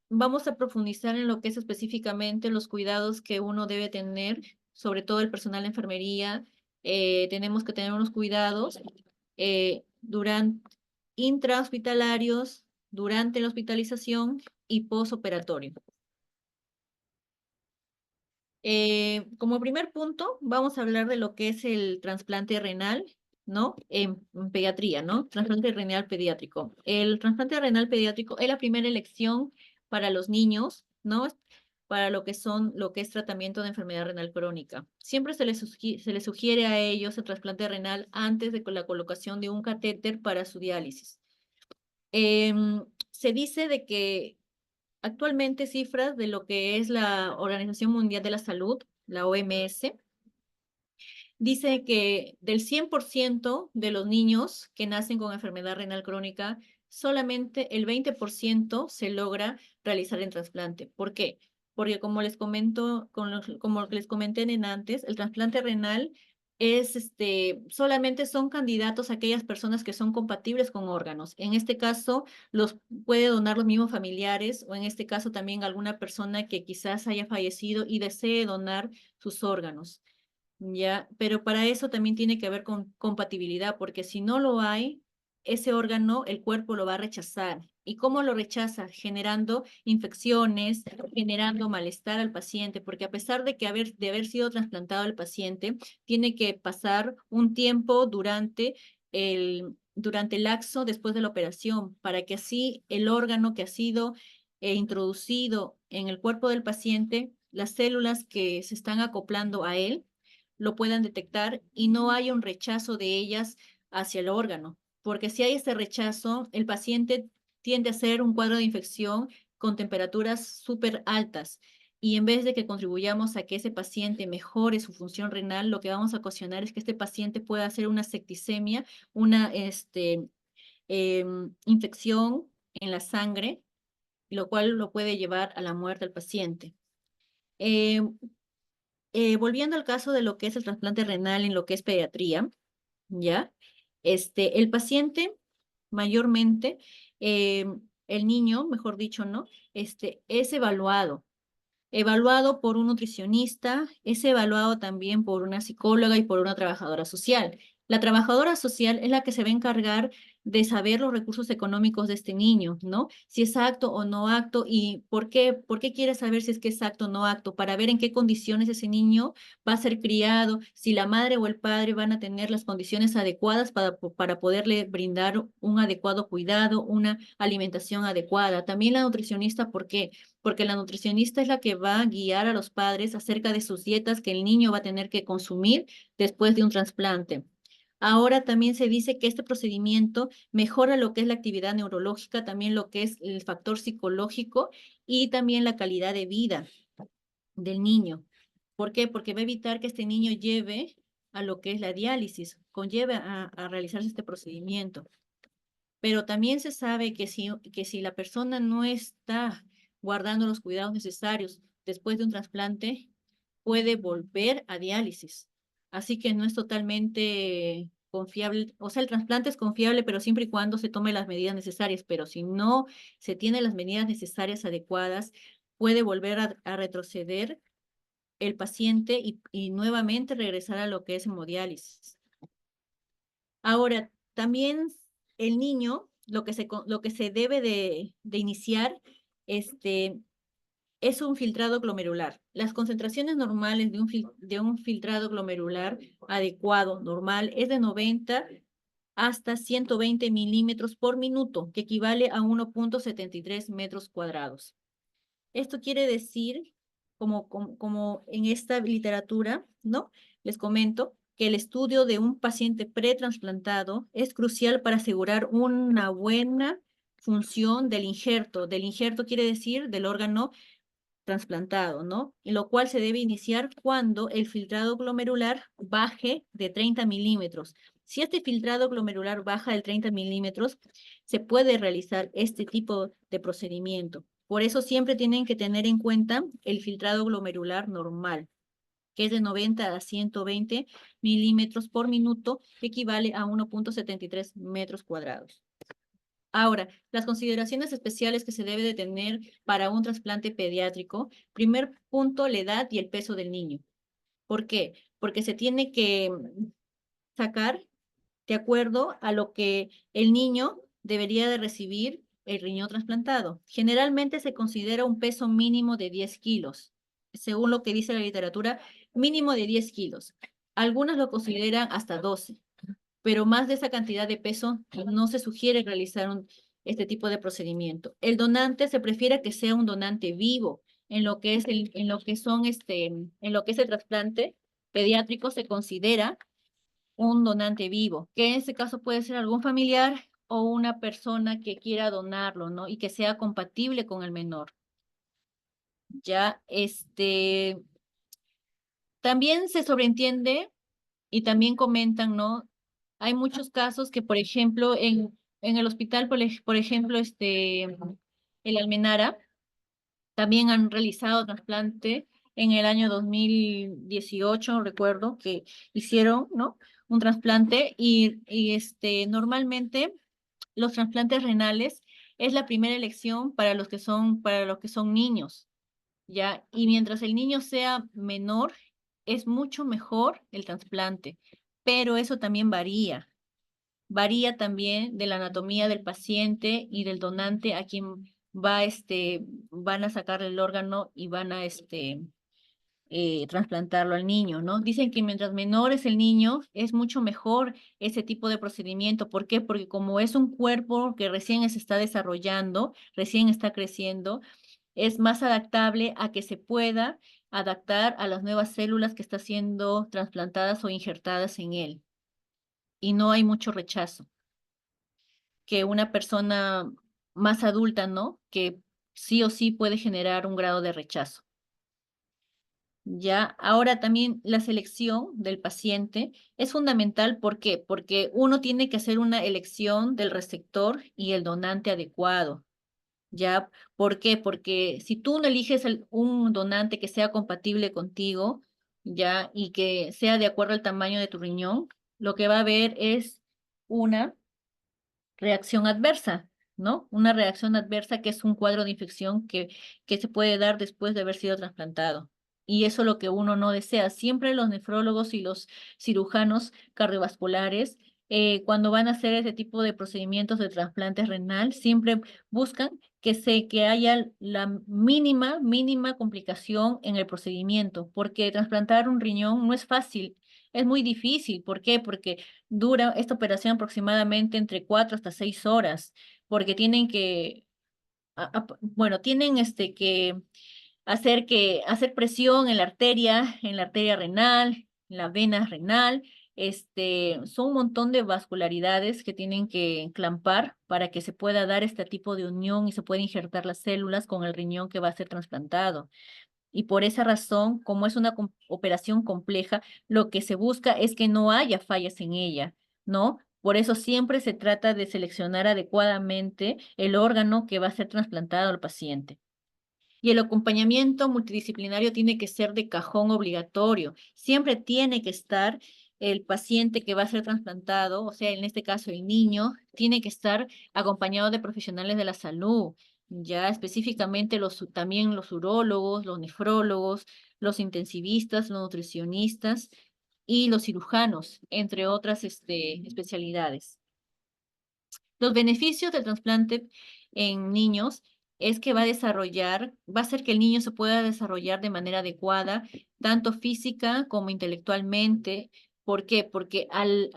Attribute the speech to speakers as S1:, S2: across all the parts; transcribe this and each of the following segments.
S1: vamos a profundizar en lo que es específicamente los cuidados que uno debe tener, sobre todo el personal de enfermería. Tenemos que tener unos cuidados durante intrahospitalarios, durante la hospitalización y posoperatorio. Como primer punto, vamos a hablar de lo que es el trasplante renal, ¿no? En pediatría, ¿no? Trasplante renal pediátrico. El trasplante renal pediátrico es la primera elección para los niños, ¿no? Para lo que es tratamiento de enfermedad renal crónica. Siempre se les sugiere a ellos el trasplante renal antes de la colocación de un catéter para su diálisis. Se dice de que actualmente cifras de lo que es la Organización Mundial de la Salud, la OMS, dice que del 100% de los niños que nacen con enfermedad renal crónica, solamente el 20% se logra realizar el trasplante. ¿Por qué? Porque como les comento, como les comenté en antes, el trasplante renal es solamente son candidatos a aquellas personas que son compatibles con órganos. En este caso, los puede donar los mismos familiares o en este caso también alguna persona que quizás haya fallecido y desee donar sus órganos. Ya, pero para eso también tiene que haber con compatibilidad, porque si no lo hay, ese órgano, el cuerpo lo va a rechazar. ¿Y cómo lo rechaza? Generando infecciones, generando malestar al paciente, porque a pesar de haber sido trasplantado el paciente, tiene que pasar un tiempo durante el lapso después de la operación, para que así el órgano que ha sido introducido en el cuerpo del paciente, las células que se están acoplando a él, lo puedan detectar y no haya un rechazo de ellas hacia el órgano, porque si hay ese rechazo, el paciente tiende a hacer un cuadro de infección con temperaturas súper altas. Y en vez de que contribuyamos a que ese paciente mejore su función renal, lo que vamos a ocasionar es que este paciente pueda hacer una septicemia, una infección en la sangre, lo cual lo puede llevar a la muerte del paciente. Eh, Volviendo al caso de lo que es el trasplante renal en lo que es pediatría, ¿ya? El paciente, mayormente, eh, el niño, mejor dicho, ¿no? Es evaluado por un nutricionista, es evaluado también por una psicóloga y por una trabajadora social. La trabajadora social es la que se va a encargar de saber los recursos económicos de este niño, ¿no? Si es apto o no apto y por qué quiere saber si es que es apto o no apto, para ver en qué condiciones ese niño va a ser criado, si la madre o el padre van a tener las condiciones adecuadas para poderle brindar un adecuado cuidado, una alimentación adecuada. También la nutricionista, ¿por qué? Porque la nutricionista es la que va a guiar a los padres acerca de sus dietas que el niño va a tener que consumir después de un trasplante. Ahora también se dice que este procedimiento mejora lo que es la actividad neurológica, también lo que es el factor psicológico y también la calidad de vida del niño. ¿Por qué? Porque va a evitar que este niño lleve a lo que es la diálisis, conlleve a realizarse este procedimiento. Pero también se sabe que si la persona no está guardando los cuidados necesarios después de un trasplante, puede volver a diálisis. Así que no es totalmente confiable. O sea, el trasplante es confiable, pero siempre y cuando se tome las medidas necesarias. Pero si no se tienen las medidas necesarias adecuadas, puede volver a retroceder el paciente y nuevamente regresar a lo que es hemodiálisis. Ahora, también el niño, lo que se debe de iniciar, este, es un filtrado glomerular. Las concentraciones normales de un filtrado glomerular adecuado, normal, es de 90 hasta 120 milímetros por minuto, que equivale a 1,73 metros cuadrados. Esto quiere decir, como en esta literatura, ¿no? Les comento que el estudio de un paciente pretransplantado es crucial para asegurar una buena función del injerto. Del injerto quiere decir del órgano trasplantado, ¿no? Y lo cual se debe iniciar cuando el filtrado glomerular baje de 30 milímetros. Si este filtrado glomerular baja de 30 milímetros, se puede realizar este tipo de procedimiento. Por eso siempre tienen que tener en cuenta el filtrado glomerular normal, que es de 90 a 120 milímetros por minuto, que equivale a 1,73 metros cuadrados. Ahora, las consideraciones especiales que se debe de tener para un trasplante pediátrico, primer punto, la edad y el peso del niño. ¿Por qué? Porque se tiene que sacar de acuerdo a lo que el niño debería de recibir el riñón trasplantado. Generalmente se considera un peso mínimo de 10 kilos, según lo que dice la literatura, mínimo de 10 kilos. Algunos lo consideran hasta 12, pero más de esa cantidad de peso no se sugiere realizar este tipo de procedimiento. El donante se prefiere que sea un donante vivo. En lo que es en lo que son en lo que es el trasplante pediátrico se considera un donante vivo, que en este caso puede ser algún familiar o una persona que quiera donarlo, ¿no? Y que sea compatible con el menor. Ya, también se sobreentiende y también comentan, ¿no? Hay muchos casos que, por ejemplo, en el hospital, por ejemplo, el Almenara, también han realizado trasplante en el año 2018, recuerdo que hicieron, ¿no? Un trasplante y normalmente los trasplantes renales es la primera elección para los que son niños, ¿ya? Y mientras el niño sea menor, es mucho mejor el trasplante, pero eso también varía. Varía también de la anatomía del paciente y del donante a quien van a sacar el órgano y van a, trasplantarlo al niño, ¿no? Dicen que mientras menor es el niño, es mucho mejor ese tipo de procedimiento. ¿Por qué? Porque como es un cuerpo que recién se está desarrollando, recién está creciendo, es más adaptable a que se pueda adaptar a las nuevas células que están siendo trasplantadas o injertadas en él. Y no hay mucho rechazo que una persona más adulta, ¿no? Que sí o sí puede generar un grado de rechazo. Ya, ahora también la selección del paciente es fundamental. ¿Por qué? Porque uno tiene que hacer una elección del receptor y el donante adecuado. ¿Ya? ¿Por qué? Porque si tú no eliges un donante que sea compatible contigo, ¿ya? Y que sea de acuerdo al tamaño de tu riñón, lo que va a haber es una reacción adversa, ¿no? Una reacción adversa que es un cuadro de infección que se puede dar después de haber sido trasplantado. Y eso es lo que uno no desea. Siempre los nefrólogos y los cirujanos cardiovasculares, cuando van a hacer ese tipo de procedimientos de trasplante renal, siempre buscan que haya la mínima complicación en el procedimiento, porque trasplantar un riñón no es fácil, es muy difícil. ¿Por qué? Porque dura esta operación aproximadamente entre 4 hasta 6 horas, porque tienen bueno, tienen que hacer presión en la arteria renal, en la vena renal. Son un montón de vascularidades que tienen que clampar para que se pueda dar este tipo de unión y se pueda injertar las células con el riñón que va a ser trasplantado. Y por esa razón, como es una operación compleja, lo que se busca es que no haya fallas en ella, ¿no? Por eso siempre se trata de seleccionar adecuadamente el órgano que va a ser trasplantado al paciente. Y el acompañamiento multidisciplinario tiene que ser de cajón obligatorio. Siempre tiene que estar el paciente que va a ser trasplantado, o sea, en este caso el niño, tiene que estar acompañado de profesionales de la salud, ya específicamente también los urólogos, los nefrólogos, los intensivistas, los nutricionistas y los cirujanos, entre otras especialidades. Los beneficios del trasplante en niños es que va a hacer que el niño se pueda desarrollar de manera adecuada, tanto física como intelectualmente. ¿Por qué? Porque al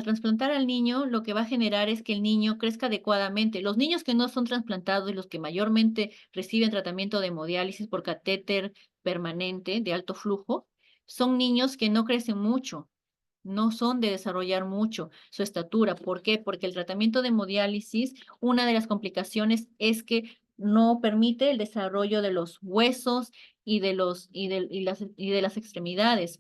S1: trasplantar al niño, lo que va a generar es que el niño crezca adecuadamente. Los niños que no son trasplantados y los que mayormente reciben tratamiento de hemodiálisis por catéter permanente de alto flujo, son niños que no crecen mucho, no son de desarrollar mucho su estatura. ¿Por qué? Porque el tratamiento de hemodiálisis, una de las complicaciones es que no permite el desarrollo de los huesos y de las extremidades.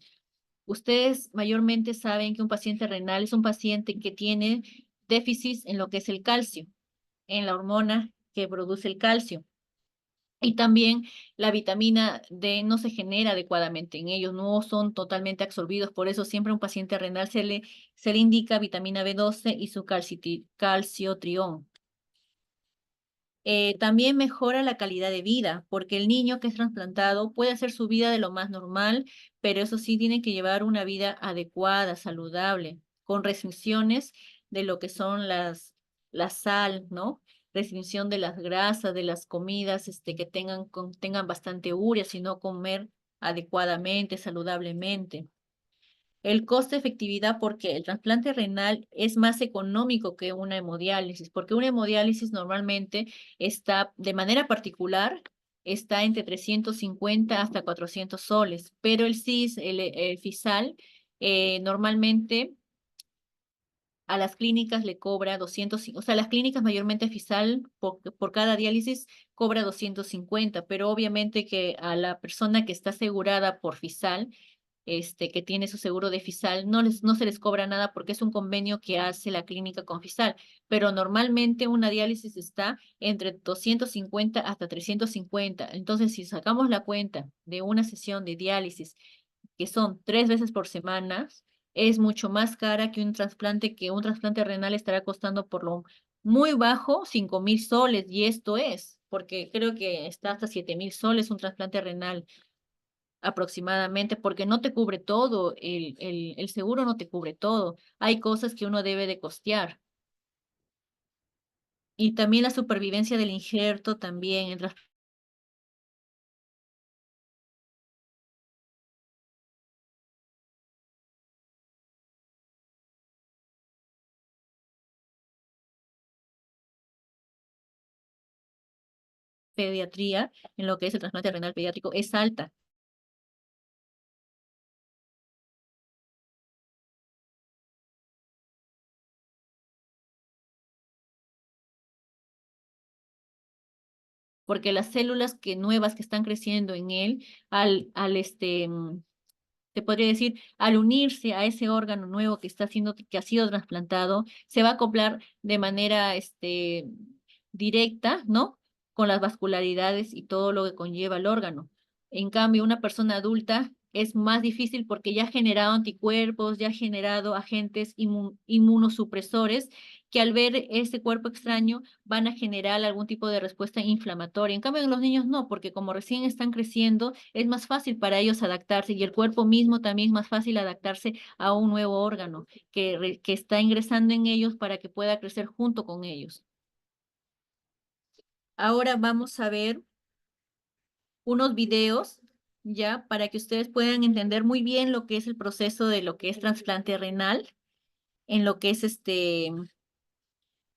S1: Ustedes mayormente saben que un paciente renal es un paciente que tiene déficits en lo que es el calcio, en la hormona que produce el calcio. Y también la vitamina D no se genera adecuadamente en ellos, no son totalmente absorbidos. Por eso siempre a un paciente renal se le indica vitamina B12 y su calciotrión. También mejora la calidad de vida, porque el niño que es trasplantado puede hacer su vida de lo más normal, pero eso sí tiene que llevar una vida adecuada, saludable, con restricciones de lo que son la sal, ¿no? Restricción de las grasas, de las comidas, que tengan bastante urea, sino comer adecuadamente, saludablemente. El coste-efectividad, porque el trasplante renal es más económico que una hemodiálisis, porque una hemodiálisis normalmente está, de manera particular, está entre 350 hasta 400 soles, pero el CIS, el FISAL, normalmente a las clínicas le cobra 200, o sea, las clínicas mayormente FISAL por cada diálisis cobra 250, pero obviamente que a la persona que está asegurada por FISAL, que tiene su seguro de FISAL, no se les cobra nada porque es un convenio que hace la clínica con FISAL, pero normalmente una diálisis está entre 250 hasta 350. Entonces, si sacamos la cuenta de una sesión de diálisis, que son 3 veces por semana, es mucho más cara que un trasplante renal estará costando por lo muy bajo 5.000 soles, y esto es, porque creo que está hasta 7.000 soles un trasplante renal aproximadamente, porque no te cubre todo, el seguro no te cubre todo. Hay cosas que uno debe de costear. Y también la supervivencia del injerto, también el pediatría, en lo que es el trasplante renal pediátrico, es alta, porque las células nuevas que están creciendo en él, te podría decir, al unirse a ese órgano nuevo que ha sido trasplantado, se va a acoplar de manera, directa, ¿no? Con las vascularidades y todo lo que conlleva el órgano. En cambio, una persona adulta es más difícil porque ya ha generado anticuerpos, ya ha generado agentes inmunosupresores que al ver este cuerpo extraño van a generar algún tipo de respuesta inflamatoria. En cambio, en los niños no, porque como recién están creciendo, es más fácil para ellos adaptarse, y el cuerpo mismo también es más fácil adaptarse a un nuevo órgano que está ingresando en ellos para que pueda crecer junto con ellos. Ahora vamos a ver unos videos, ya, para que ustedes puedan entender muy bien lo que es el proceso de lo que es trasplante renal en lo que es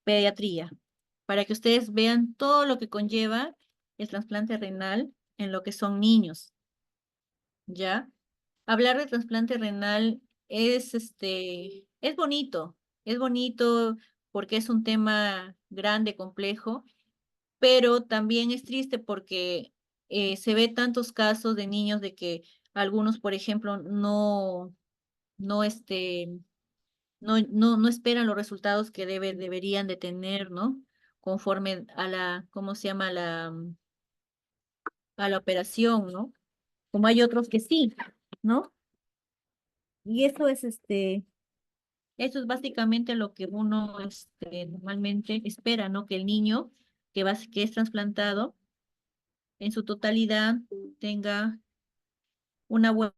S1: pediatría, para que ustedes vean todo lo que conlleva el trasplante renal en lo que son niños, ¿ya? Hablar de trasplante renal es bonito porque es un tema grande, complejo, pero también es triste porque se ve tantos casos de niños de que algunos, por ejemplo, no, no esperan los resultados que deberían de tener, ¿no? Conforme a ¿cómo se llama? A la operación, ¿no? Como hay otros que sí, ¿no? Y eso es básicamente lo que uno, normalmente espera, ¿no? Que el niño que es trasplantado en su totalidad tenga una buena,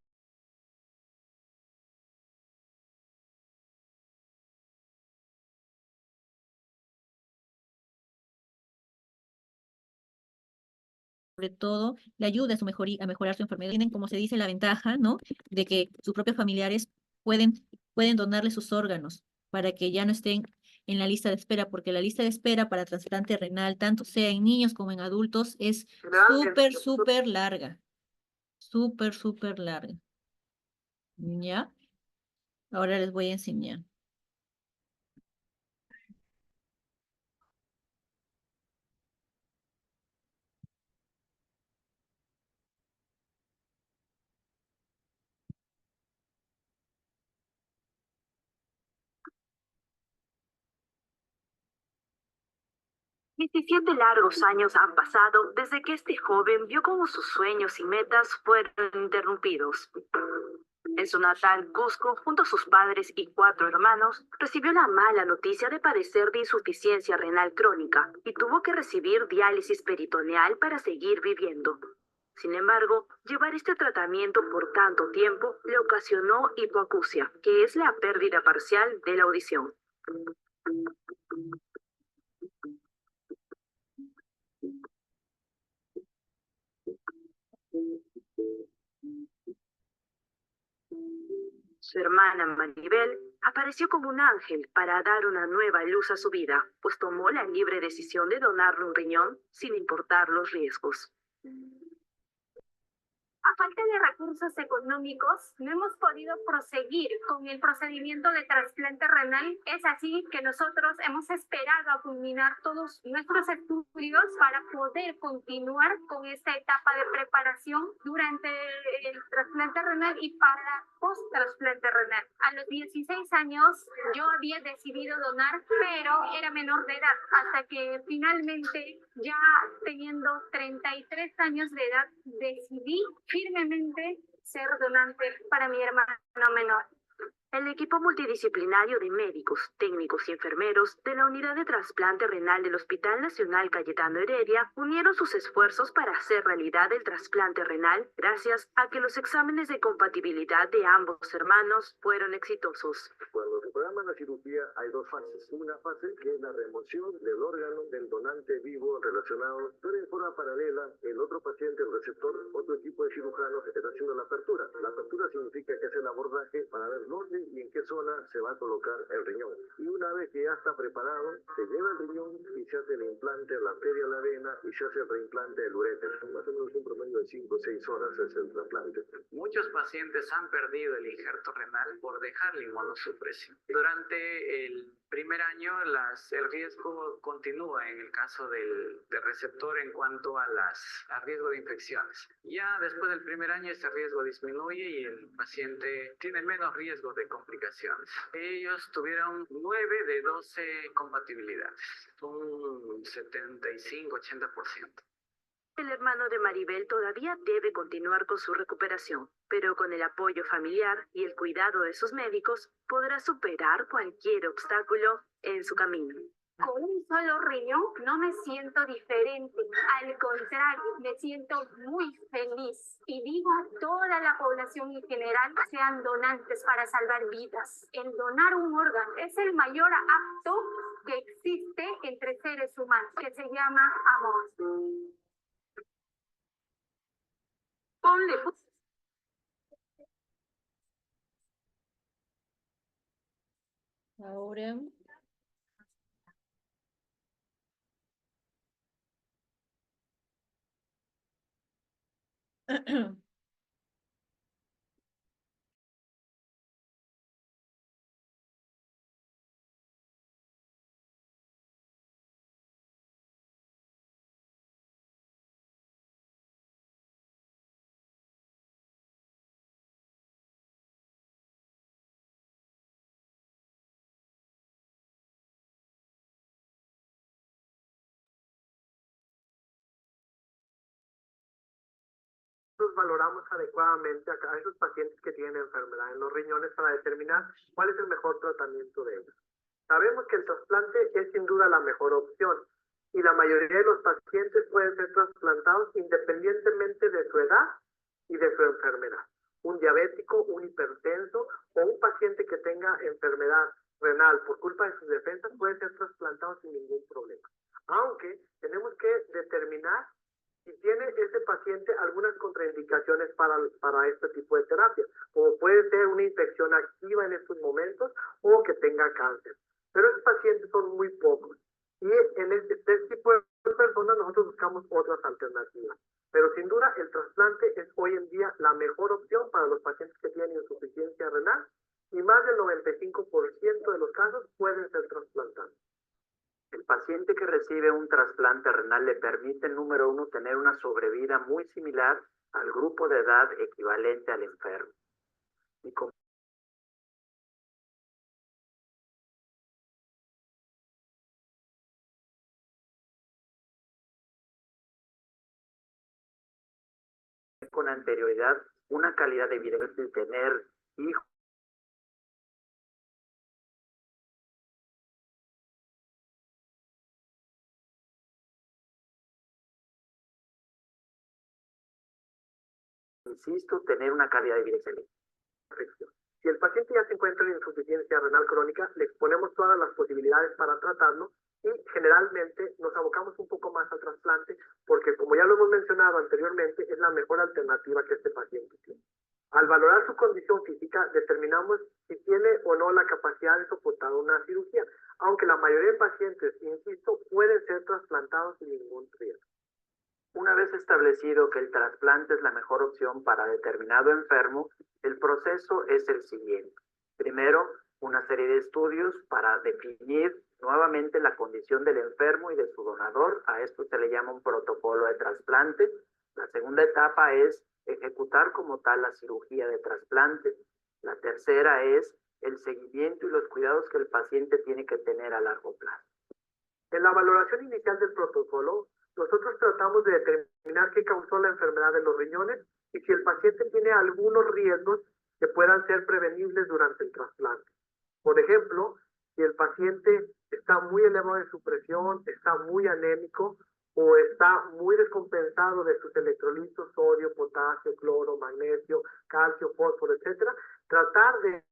S1: sobre todo, le ayude a mejorar su enfermedad. Tienen, como se dice, la ventaja, ¿no? De que sus propios familiares pueden donarle sus órganos para que ya no estén en la lista de espera, porque la lista de espera para trasplante renal, tanto sea en niños como en adultos, es súper, súper larga, súper, súper larga. ¿Ya? Ahora les voy a enseñar.
S2: Diecisiete largos años han pasado desde que este joven vio cómo sus sueños y metas fueron interrumpidos. En su natal Cusco, junto a sus padres y 4 hermanos, recibió la mala noticia de padecer de insuficiencia renal crónica y tuvo que recibir diálisis peritoneal para seguir viviendo. Sin embargo, llevar este tratamiento por tanto tiempo le ocasionó hipoacusia, que es la pérdida parcial de la audición. Su hermana Maribel apareció como un ángel para dar una nueva luz a su vida, pues tomó la libre decisión de donarle un riñón sin importar los riesgos. A falta de recursos económicos, no hemos podido proseguir con el procedimiento de trasplante renal. Es así que nosotros hemos esperado a culminar todos nuestros estudios para poder continuar con esta etapa de preparación durante el trasplante renal y para post-trasplante renal. A los 16 años yo había decidido donar, pero era menor de edad, hasta que finalmente, ya teniendo 33 años de edad, decidí firmemente ser donante para mi hermano menor. El equipo multidisciplinario de médicos, técnicos y enfermeros de la Unidad de Trasplante Renal del Hospital Nacional Cayetano Heredia unieron sus esfuerzos para hacer realidad el trasplante renal gracias a que los exámenes de compatibilidad de ambos hermanos fueron exitosos.
S3: Cuando se programa la cirugía hay 2 fases. Una fase que es la remoción del órgano del donante vivo relacionado, pero en forma paralela el otro paciente, el receptor, otro equipo de cirujanos está haciendo la apertura. La apertura significa que es el abordaje para ver dónde y en qué zona se va a colocar el riñón. Y una vez que ya está preparado, se lleva el riñón y se hace el implante de la arteria a la vena y se hace el reimplante del uréter. Más o menos un promedio de 5 o 6 horas es el trasplante.
S4: Muchos pacientes han perdido el injerto renal por dejar la inmunosupresión. Durante el primer año el riesgo continúa en el caso del receptor en cuanto a riesgo de infecciones. Ya después del primer año este riesgo disminuye y el paciente tiene menos riesgo de complicaciones. Ellos tuvieron 9 de 12 compatibilidades, un 75-80%.
S2: El hermano de Maribel todavía debe continuar con su recuperación, pero con el apoyo familiar y el cuidado de sus médicos podrá superar cualquier obstáculo en su camino. Con un solo riñón no me siento diferente, al contrario, me siento muy feliz. Y digo a toda la población en general, sean donantes para salvar vidas. El donar un órgano es el mayor acto que existe entre seres humanos, que se llama amor. Ponle.
S1: Ahora.
S5: Nosotros valoramos adecuadamente a esos pacientes que tienen enfermedad en los riñones para determinar cuál es el mejor tratamiento de ellos. Sabemos que el trasplante es sin duda la mejor opción y la mayoría de los pacientes pueden ser trasplantados independientemente de su edad y de su enfermedad. Un diabético, un hipertenso o un paciente que tenga enfermedad renal por culpa de sus defensas puede ser trasplantado sin ningún problema. Aunque tenemos que determinar si tiene ese paciente algunas contraindicaciones para este tipo de terapia, como puede ser una infección activa en estos momentos o que tenga cáncer. Pero esos pacientes son muy pocos. Y en este tipo de personas nosotros buscamos otras alternativas. Pero sin duda el trasplante es hoy en día la mejor opción para los pacientes que tienen insuficiencia renal y más del 95% de los casos pueden ser trasplantados.
S6: El paciente que recibe un trasplante renal le permite, número uno, tener una sobrevida muy similar al grupo de edad equivalente al enfermo. Y con anterioridad una calidad de vida, es decir, tener y insisto, tener una calidad de vida excelente.
S5: Perfecto. Si el paciente ya se encuentra en insuficiencia renal crónica, le exponemos todas las posibilidades para tratarlo y generalmente nos abocamos un poco más al trasplante porque, como ya lo hemos mencionado anteriormente, es la mejor alternativa que este paciente tiene. Al valorar su condición física, determinamos si tiene o no la capacidad de soportar una cirugía, aunque la mayoría de pacientes, insisto, pueden ser trasplantados sin ningún riesgo.
S6: Una vez establecido que el trasplante es la mejor opción para determinado enfermo, el proceso es el siguiente. Primero, una serie de estudios para definir nuevamente la condición del enfermo y de su donador. A esto se le llama un protocolo de trasplante. La segunda etapa es ejecutar como tal la cirugía de trasplante. La tercera es el seguimiento y los cuidados que el paciente tiene que tener a largo plazo.
S5: En la valoración inicial del protocolo, nosotros tratamos de determinar qué causó la enfermedad de los riñones y si el paciente tiene algunos riesgos que puedan ser prevenibles durante el trasplante. Por ejemplo, si el paciente está muy elevado de su presión, está muy anémico o está muy descompensado de sus electrolitos, sodio, potasio, cloro, magnesio, calcio, fósforo, etcétera, tratar de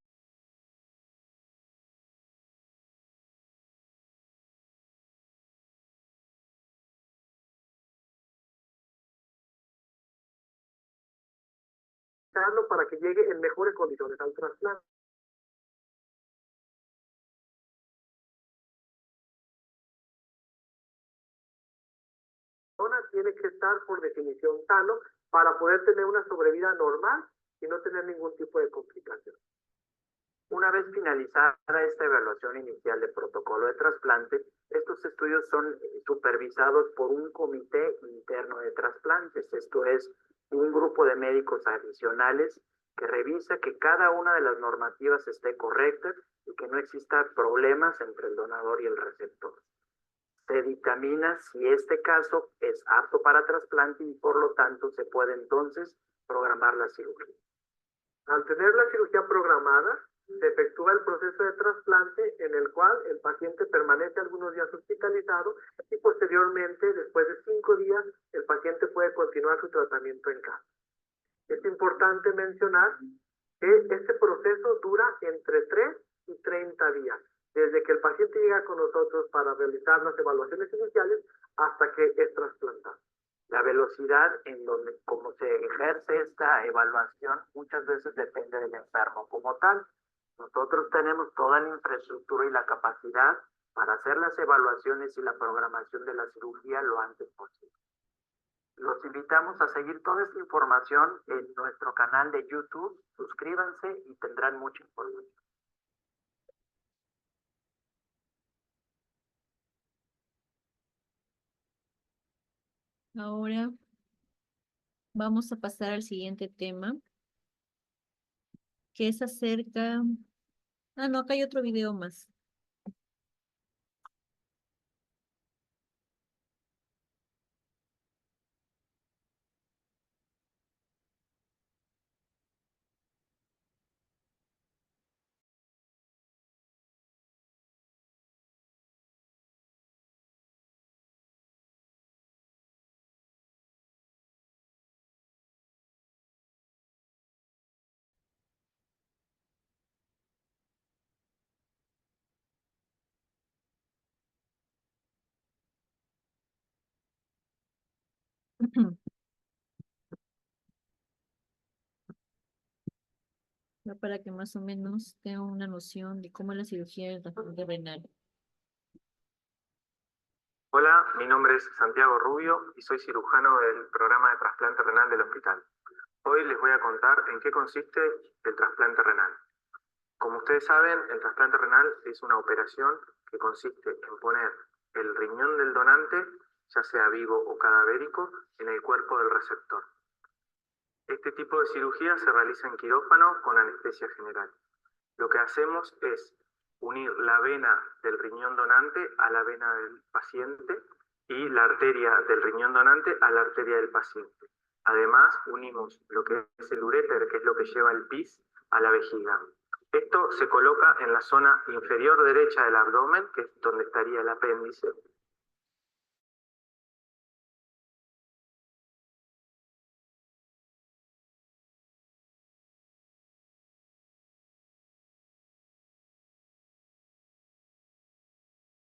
S5: para que llegue en mejores condiciones al trasplante. La persona tiene que estar por definición sano para poder tener una sobrevida normal y no tener ningún tipo de complicación.
S6: Una vez finalizada esta evaluación inicial de protocolo de trasplante, estos estudios son supervisados por un comité interno de trasplantes. Esto es un grupo de médicos adicionales que revisa que cada una de las normativas esté correcta y que no existan problemas entre el donador y el receptor. Se dictamina si este caso es apto para trasplante y por lo tanto se puede entonces programar la cirugía.
S5: Al tener la cirugía programada, se efectúa el proceso de trasplante en el cual el paciente permanece algunos días hospitalizado y posteriormente, después de 5 días, el paciente puede continuar su tratamiento en casa. Es importante mencionar que este proceso dura entre 3 y 30 días, desde que el paciente llega con nosotros para realizar las evaluaciones iniciales hasta que es trasplantado.
S6: La velocidad en donde, como se ejerce esta evaluación, muchas veces depende del enfermo como tal. Nosotros tenemos toda la infraestructura y la capacidad para hacer las evaluaciones y la programación de la cirugía lo antes posible. Los invitamos a seguir toda esta información en nuestro canal de YouTube. Suscríbanse y tendrán mucha información.
S1: Ahora vamos a pasar al siguiente tema, que es acerca... Ah, no, acá hay otro video más. Ya para que más o menos tengan una noción de cómo es la cirugía del trasplante renal.
S7: Hola, mi nombre es Santiago Rubio y soy cirujano del programa de trasplante renal del hospital. Hoy les voy a contar en qué consiste el trasplante renal. Como ustedes saben, el trasplante renal es una operación que consiste en poner el riñón del donante, ya sea vivo o cadavérico, en el cuerpo del receptor. Este tipo de cirugía se realiza en quirófano con anestesia general. Lo que hacemos es unir la vena del riñón donante a la vena del paciente y la arteria del riñón donante a la arteria del paciente. Además, unimos lo que es el uréter, que es lo que lleva el pis, a la vejiga. Esto se coloca en la zona inferior derecha del abdomen, que es donde estaría el apéndice.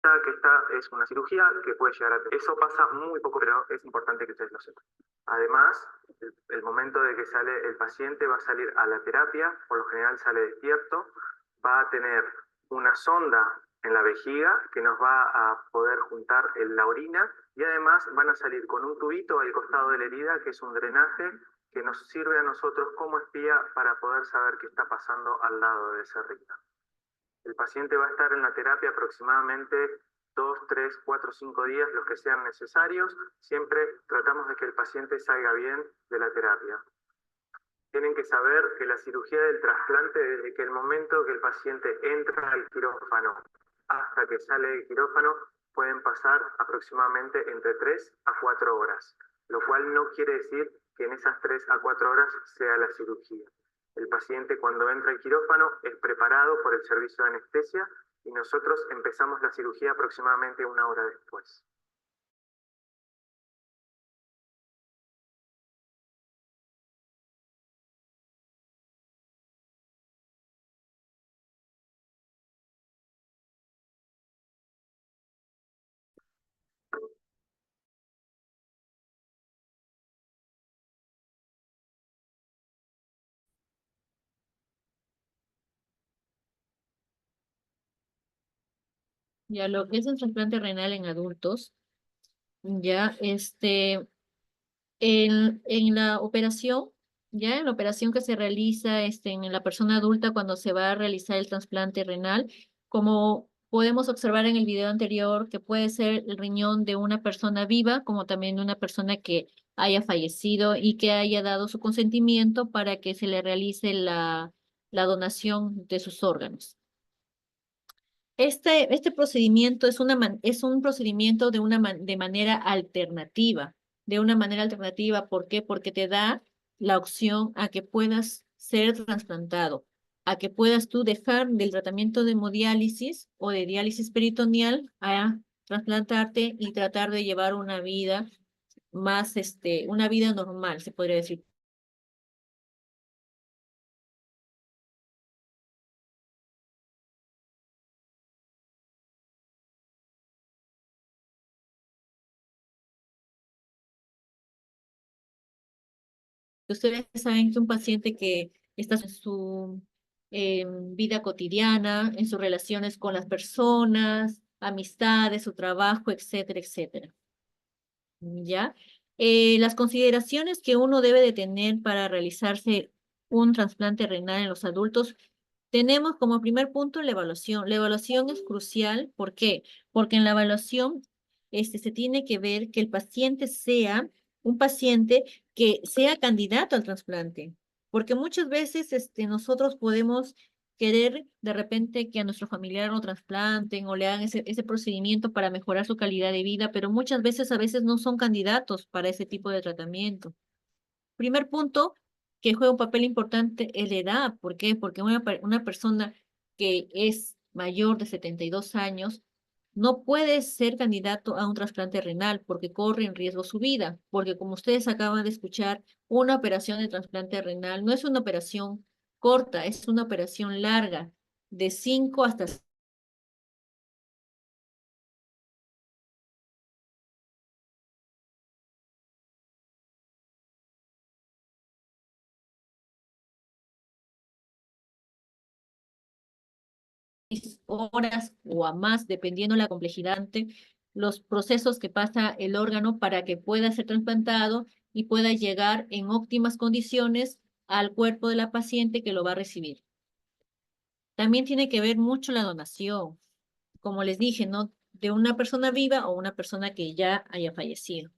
S7: Que esta es una cirugía que puede llegar a... Eso pasa muy poco, pero es importante que ustedes lo sepan. Además, el momento de que sale el paciente va a salir a la terapia, por lo general sale despierto, va a tener una sonda en la vejiga que nos va a poder juntar la orina y además van a salir con un tubito al costado de la herida que es un drenaje que nos sirve a nosotros como espía para poder saber qué está pasando al lado de esa herida. El paciente va a estar en la terapia aproximadamente 2, 3, 4, 5 días, los que sean necesarios. Siempre tratamos de que el paciente salga bien de la terapia. Tienen que saber que la cirugía del trasplante, desde que el momento que el paciente entra al quirófano hasta que sale del quirófano, pueden pasar aproximadamente entre 3 a 4 horas, lo cual no quiere decir que en esas 3 a 4 horas sea la cirugía. El paciente cuando entra al quirófano es preparado por el servicio de anestesia y nosotros empezamos la cirugía aproximadamente 1 hora después.
S1: Ya lo que es el trasplante renal en adultos, ya en la operación, ya en la operación que se realiza en la persona adulta cuando se va a realizar el trasplante renal, como podemos observar en el video anterior, que puede ser el riñón de una persona viva, como también de una persona que haya fallecido y que haya dado su consentimiento para que se le realice la donación de sus órganos. Este procedimiento es un procedimiento de manera alternativa. De una manera alternativa, ¿por qué? Porque te da la opción a que puedas ser trasplantado, a que puedas tú dejar del tratamiento de hemodiálisis o de diálisis peritoneal a trasplantarte y tratar de llevar una vida más, una vida normal, se podría decir. Ustedes saben que un paciente que está en su vida cotidiana, en sus relaciones con las personas, amistades, su trabajo, etcétera, etcétera. ¿Ya? Las consideraciones que uno debe de tener para realizarse un trasplante renal en los adultos, tenemos como primer punto la evaluación. La evaluación es crucial. ¿Por qué? Porque en la evaluación se tiene que ver que el paciente sea un paciente que sea candidato al trasplante. Porque muchas veces nosotros podemos querer de repente que a nuestro familiar lo trasplanten o le hagan ese procedimiento para mejorar su calidad de vida, pero muchas veces a veces no son candidatos para ese tipo de tratamiento. Primer punto que juega un papel importante es la edad. ¿Por qué? Porque una persona que es mayor de 72 años no puede ser candidato a un trasplante renal porque corre en riesgo su vida, porque como ustedes acaban de escuchar, una operación de trasplante renal no es una operación corta, es una operación larga, de 5 hasta horas o a más, dependiendo la complejidad, los procesos que pasa el órgano para que pueda ser trasplantado y pueda llegar en óptimas condiciones al cuerpo de la paciente que lo va a recibir. También tiene que ver mucho la donación, como les dije, ¿no? De una persona viva o una persona que ya haya fallecido.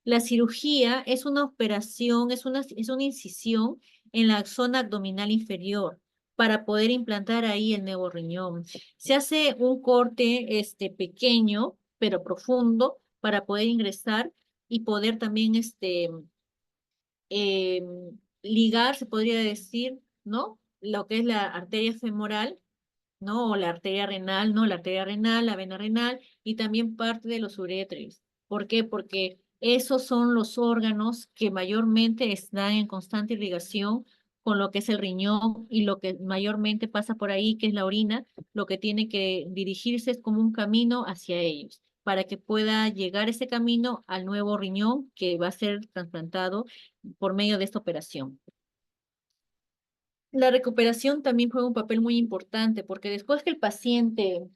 S1: La cirugía es una operación, es una incisión en la zona abdominal inferior para poder implantar ahí el nuevo riñón. Se hace un corte pequeño, pero profundo, para poder ingresar y poder también ligar, se podría decir, ¿no? lo que es la arteria femoral, ¿no? O la arteria renal, ¿no? La arteria renal, la vena renal y también parte de los uréteres. ¿Por qué? Porque esos son los órganos que mayormente están en constante irrigación con lo que es el riñón y lo que mayormente pasa por ahí, que es la orina, lo que tiene que dirigirse es como un camino hacia ellos, para que pueda llegar ese camino al nuevo riñón que va a ser trasplantado por medio de esta operación. La recuperación también juega un papel muy importante porque después que el paciente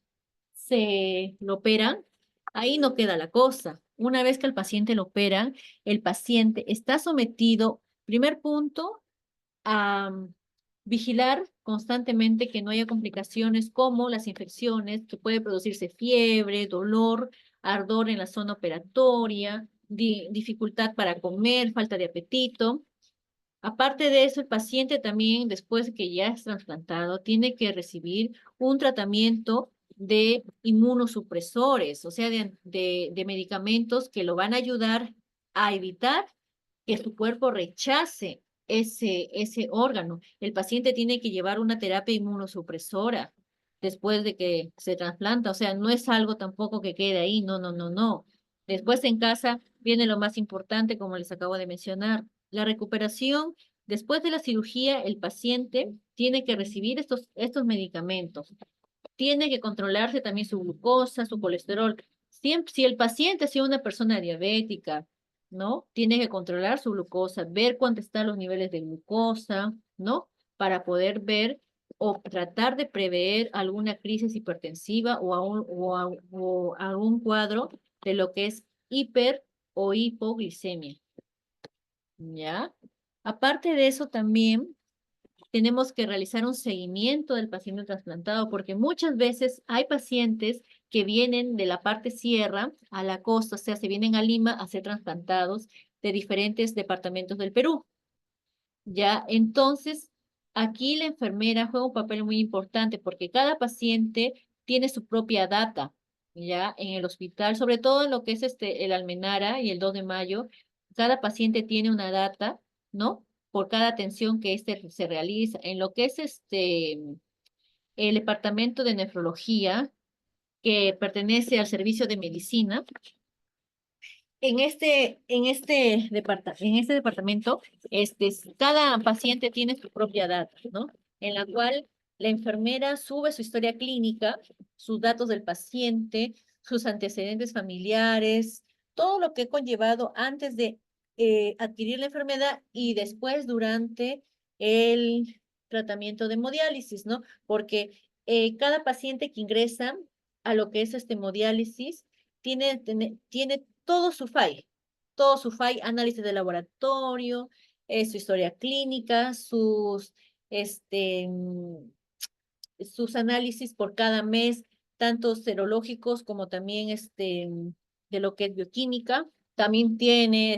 S1: se lo operan, ahí no queda la cosa. Una vez que el paciente lo operan, el paciente está sometido, primer punto, a vigilar constantemente que no haya complicaciones como las infecciones, que puede producirse fiebre, dolor, ardor en la zona operatoria, dificultad para comer, falta de apetito. Aparte de eso, el paciente también, después de que ya es trasplantado, tiene que recibir un tratamiento de inmunosupresores, o sea, de medicamentos que lo van a ayudar a evitar que su cuerpo rechace ese órgano. El paciente tiene que llevar una terapia inmunosupresora después de que se trasplanta, o sea, no es algo tampoco que quede ahí, no, no, no, no. Después en casa viene lo más importante, como les acabo de mencionar, la recuperación. Después de la cirugía, el paciente tiene que recibir estos medicamentos. Tiene que controlarse también su glucosa, su colesterol. Si el paciente es una persona diabética, ¿no? Tiene que controlar su glucosa, ver cuánto están los niveles de glucosa, ¿no? Para poder ver o tratar de prever alguna crisis hipertensiva o algún cuadro de lo que es hiper o hipoglicemia. ¿Ya? Aparte de eso, también tenemos que realizar un seguimiento del paciente trasplantado, porque muchas veces hay pacientes que vienen de la parte sierra a la costa, o sea, se vienen a Lima a ser trasplantados de diferentes departamentos del Perú. ¿Ya? Entonces, aquí la enfermera juega un papel muy importante porque cada paciente tiene su propia data, ¿ya? En el hospital, sobre todo en lo que es el Almenara y el 2 de mayo, cada paciente tiene una data, ¿no? Por cada atención que se realiza. En lo que es el departamento de nefrología, que pertenece al servicio de medicina, en este departamento, cada paciente tiene su propia data, ¿no? En la cual la enfermera sube su historia clínica, sus datos del paciente, sus antecedentes familiares, todo lo que ha conllevado antes de adquirir la enfermedad y después durante el tratamiento de hemodiálisis, ¿no? Porque cada paciente que ingresa a lo que es este hemodiálisis tiene todo su file, análisis de laboratorio, su historia clínica, este, mm, sus análisis por cada mes, tanto serológicos como también de lo que es bioquímica. También tiene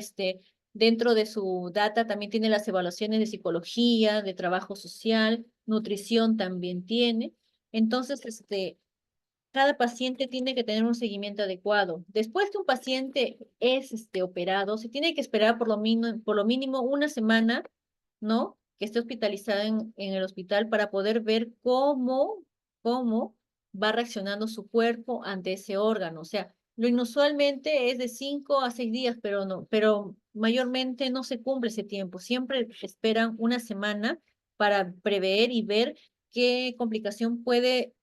S1: dentro de su data, también tiene las evaluaciones de psicología, de trabajo social, nutrición también tiene. Entonces, cada paciente tiene que tener un seguimiento adecuado. Después que un paciente es operado, se tiene que esperar por lo mínimo una semana, ¿no? Que esté hospitalizado en el hospital para poder ver cómo va reaccionando su cuerpo ante ese órgano. O sea, lo inusualmente es de 5 a 6 días, pero no, pero mayormente no se cumple ese tiempo. Siempre esperan una semana para prever y ver qué complicación puede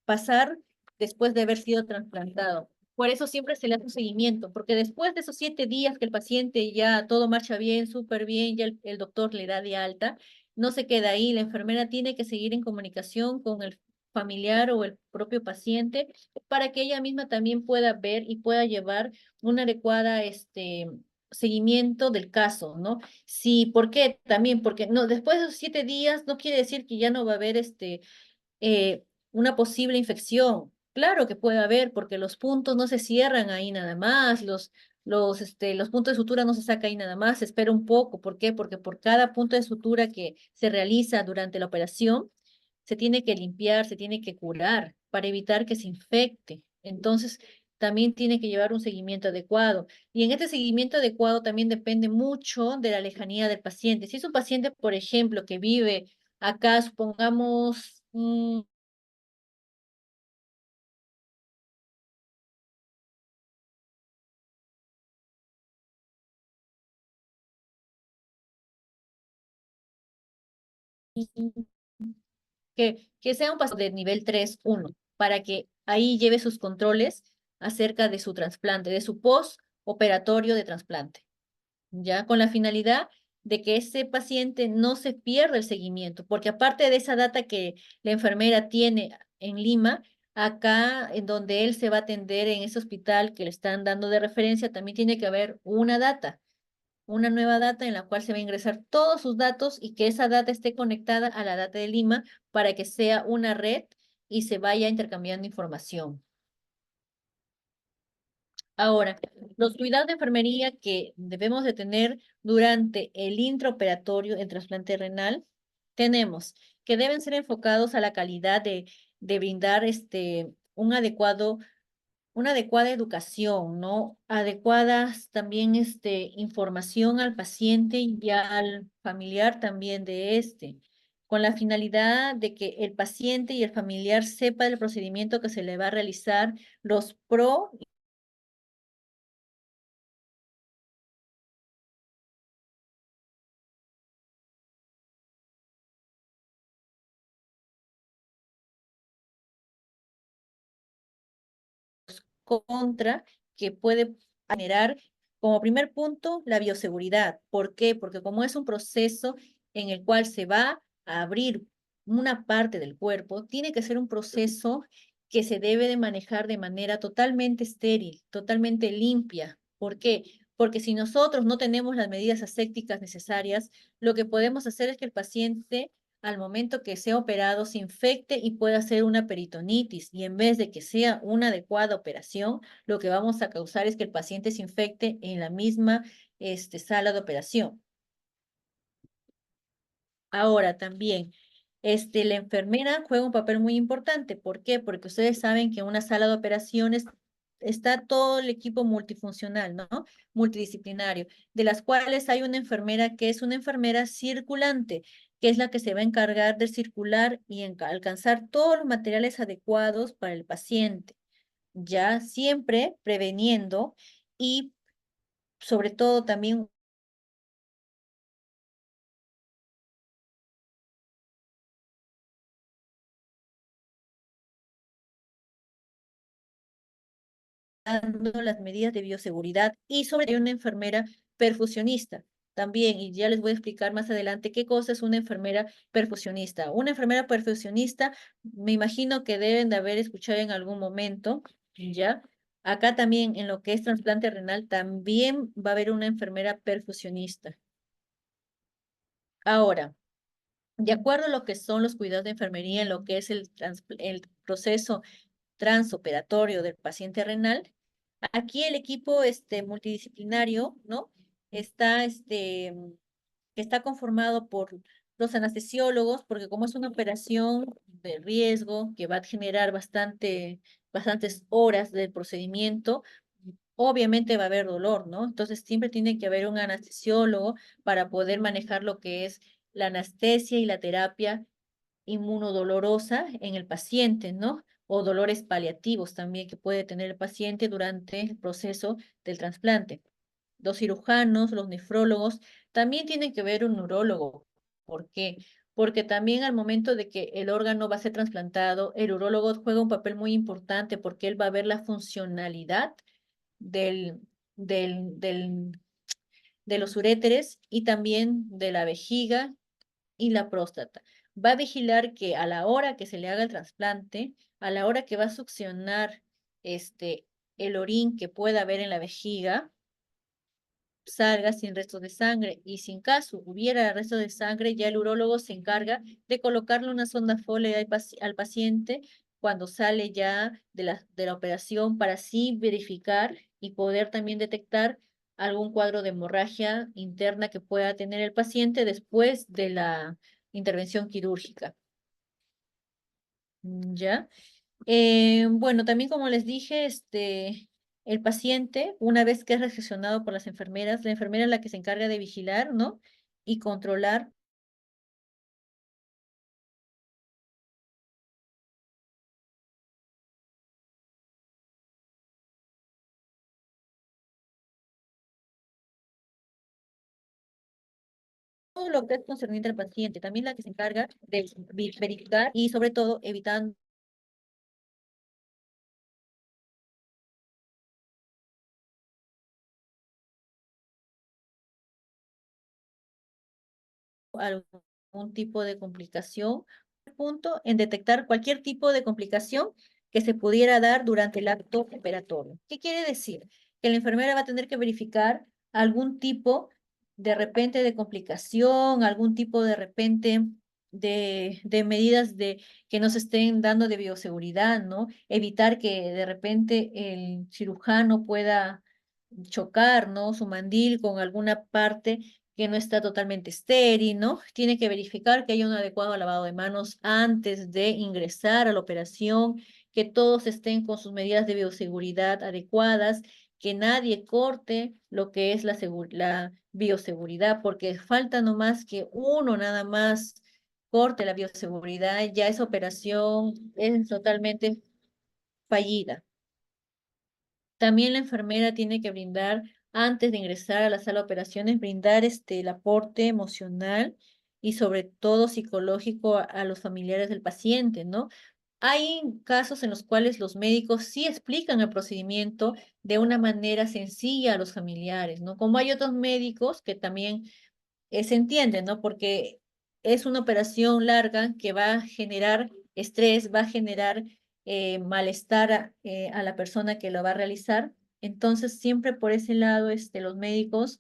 S1: pasar después de haber sido trasplantado. Por eso siempre se le hace un seguimiento, porque después de esos 7 días que el paciente ya todo marcha bien, súper bien, ya el doctor le da de alta, no se queda ahí, la enfermera tiene que seguir en comunicación con el familiar o el propio paciente para que ella misma también pueda ver y pueda llevar una adecuada seguimiento del caso, ¿no? Sí, ¿por qué? También porque no, después de esos 7 días no quiere decir que ya no va a haber eh, una posible infección. Claro que puede haber, porque los puntos no se cierran ahí nada más, los puntos de sutura no se saca ahí nada más, se espera un poco. ¿Por qué? Porque por cada punto de sutura que se realiza durante la operación, se tiene que limpiar, se tiene que curar para evitar que se infecte. Entonces, también tiene que llevar un seguimiento adecuado. Y en este seguimiento adecuado también depende mucho de la lejanía del paciente. Si es un paciente, por ejemplo, que vive Acá supongamos que sea un paciente de nivel 3, 1, para que ahí lleve sus controles acerca de su trasplante, de su postoperatorio de trasplante, ya con la finalidad de que ese paciente no se pierda el seguimiento, porque aparte de esa data que la enfermera tiene en Lima, acá en donde él se va a atender en ese hospital que le están dando de referencia, también tiene que haber una nueva data en la cual se va a ingresar todos sus datos y que esa data esté conectada a la data de Lima para que sea una red y se vaya intercambiando información. Ahora, los cuidados de enfermería que debemos de tener durante el intraoperatorio en trasplante renal, tenemos que deben ser enfocados a la calidad de brindar una adecuada educación, ¿no? Adecuadas también información al paciente y al familiar también de con la finalidad de que el paciente y el familiar sepa el procedimiento que se le va a realizar, los pro contra que puede generar como primer punto la bioseguridad. ¿Por qué? Porque como es un proceso en el cual se va a abrir una parte del cuerpo, tiene que ser un proceso que se debe de manejar de manera totalmente estéril, totalmente limpia. ¿Por qué? Porque si nosotros no tenemos las medidas asépticas necesarias, lo que podemos hacer es que el paciente al momento que sea operado se infecte y pueda hacer una peritonitis. Y en vez de que sea una adecuada operación, lo que vamos a causar es que el paciente se infecte en la misma sala de operación. Ahora también, la enfermera juega un papel muy importante. ¿Por qué? Porque ustedes saben que en una sala de operaciones está todo el equipo multifuncional, ¿no? Multidisciplinario, de las cuales hay una enfermera que es una enfermera circulante, que es la que se va a encargar de circular y alcanzar todos los materiales adecuados para el paciente, ya siempre preveniendo y sobre todo también dando las medidas de bioseguridad y sobre todo una enfermera perfusionista también, y ya les voy a explicar más adelante qué cosa es una enfermera perfusionista. Una enfermera perfusionista, me imagino que deben de haber escuchado en algún momento, ¿ya? Acá también en lo que es trasplante renal también va a haber una enfermera perfusionista. Ahora, de acuerdo a lo que son los cuidados de enfermería en lo que es el proceso transoperatorio del paciente renal, aquí el equipo multidisciplinario, ¿no? Está, que está conformado por los anestesiólogos, porque como es una operación de riesgo que va a generar bastantes horas del procedimiento, obviamente va a haber dolor, ¿no? Entonces siempre tiene que haber un anestesiólogo para poder manejar lo que es la anestesia y la terapia inmunodolorosa en el paciente, ¿no? O dolores paliativos también que puede tener el paciente durante el proceso del trasplante. Los cirujanos, los nefrólogos, también tienen que ver un neurólogo. ¿Por qué? Porque también al momento de que el órgano va a ser trasplantado, el urólogo juega un papel muy importante porque él va a ver la funcionalidad del, del, del, de los uréteres y también de la vejiga y la próstata. Va a vigilar que a la hora que se le haga el trasplante, a la hora que va a succionar el orín que pueda haber en la vejiga, salga sin restos de sangre y si en caso hubiera restos de sangre, ya el urólogo se encarga de colocarle una sonda Foley al paciente cuando sale ya de la operación para así verificar y poder también detectar algún cuadro de hemorragia interna que pueda tener el paciente después de la intervención quirúrgica. ¿Ya? Bueno, también como les dije, el paciente, una vez que es recepcionado por las enfermeras, la enfermera es la que se encarga de vigilar, ¿no? Y controlar lo que es concerniente al paciente, también la que se encarga de verificar y sobre todo evitando algún tipo de complicación. Punto en detectar cualquier tipo de complicación que se pudiera dar durante el acto operatorio. ¿Qué quiere decir? Que la enfermera va a tener que verificar algún tipo de repente de complicación, algún tipo de repente de medidas que nos estén dando de bioseguridad, ¿no? Evitar que de repente el cirujano pueda chocar, ¿no? Su mandil con alguna parte que no está totalmente estéril, ¿no? Tiene que verificar que haya un adecuado lavado de manos antes de ingresar a la operación, que todos estén con sus medidas de bioseguridad adecuadas, que nadie corte lo que es la bioseguridad, porque falta nomás que uno nada más corte la bioseguridad, ya esa operación es totalmente fallida. También la enfermera tiene que brindar, antes de ingresar a la sala de operaciones, brindar el aporte emocional y sobre todo psicológico a los familiares del paciente, ¿no? Hay casos en los cuales los médicos sí explican el procedimiento de una manera sencilla a los familiares, ¿no? Como hay otros médicos que también se entiende, ¿no? Porque es una operación larga que va a generar estrés, va a generar malestar a la persona que lo va a realizar. Entonces, siempre por ese lado, los médicos,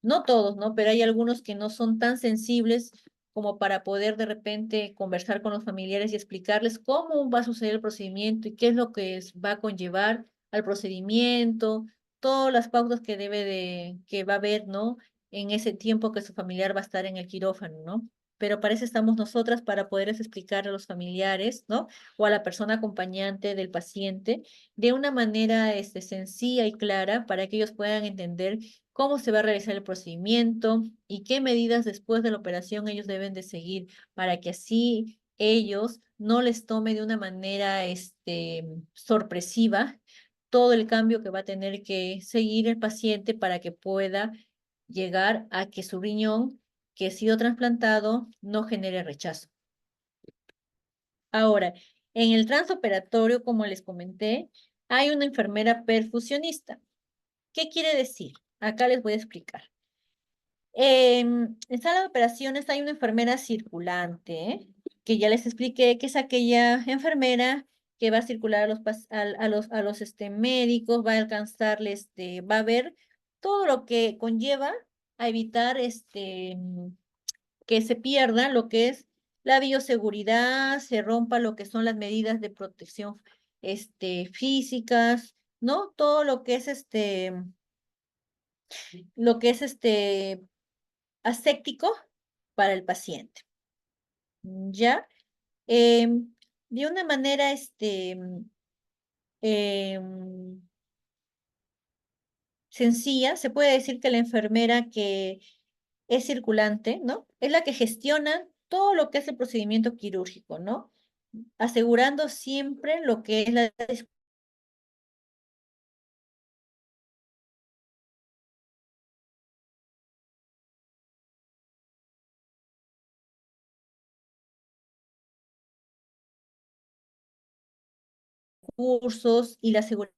S1: no todos, ¿no? Pero hay algunos que no son tan sensibles como para poder de repente conversar con los familiares y explicarles cómo va a suceder el procedimiento y qué es lo que va a conllevar al procedimiento, todas las pautas que que va a haber, ¿no? En ese tiempo que su familiar va a estar en el quirófano, ¿no? Pero para eso estamos nosotras, para poderles explicar a los familiares, ¿no? O a la persona acompañante del paciente de una manera sencilla y clara para que ellos puedan entender cómo se va a realizar el procedimiento y qué medidas después de la operación ellos deben de seguir para que así ellos no les tome de una manera sorpresiva todo el cambio que va a tener que seguir el paciente para que pueda llegar a que su riñón que ha sido trasplantado no genere rechazo. Ahora, en el transoperatorio, como les comenté, hay una enfermera perfusionista. ¿Qué quiere decir? Acá les voy a explicar. En sala de operaciones hay una enfermera circulante, ¿eh? Que ya les expliqué que es aquella enfermera que va a circular a los médicos, va a alcanzarles, va a ver todo lo que conlleva a evitar que se pierda lo que es la bioseguridad, se rompa lo que son las medidas de protección físicas, ¿no? Todo lo que es aséptico para el paciente. ¿Ya? De una manera em, sencilla, se puede decir que la enfermera que es circulante, ¿no? Es la que gestiona todo lo que es el procedimiento quirúrgico, ¿no? Asegurando siempre lo que es la cursos y la seguridad.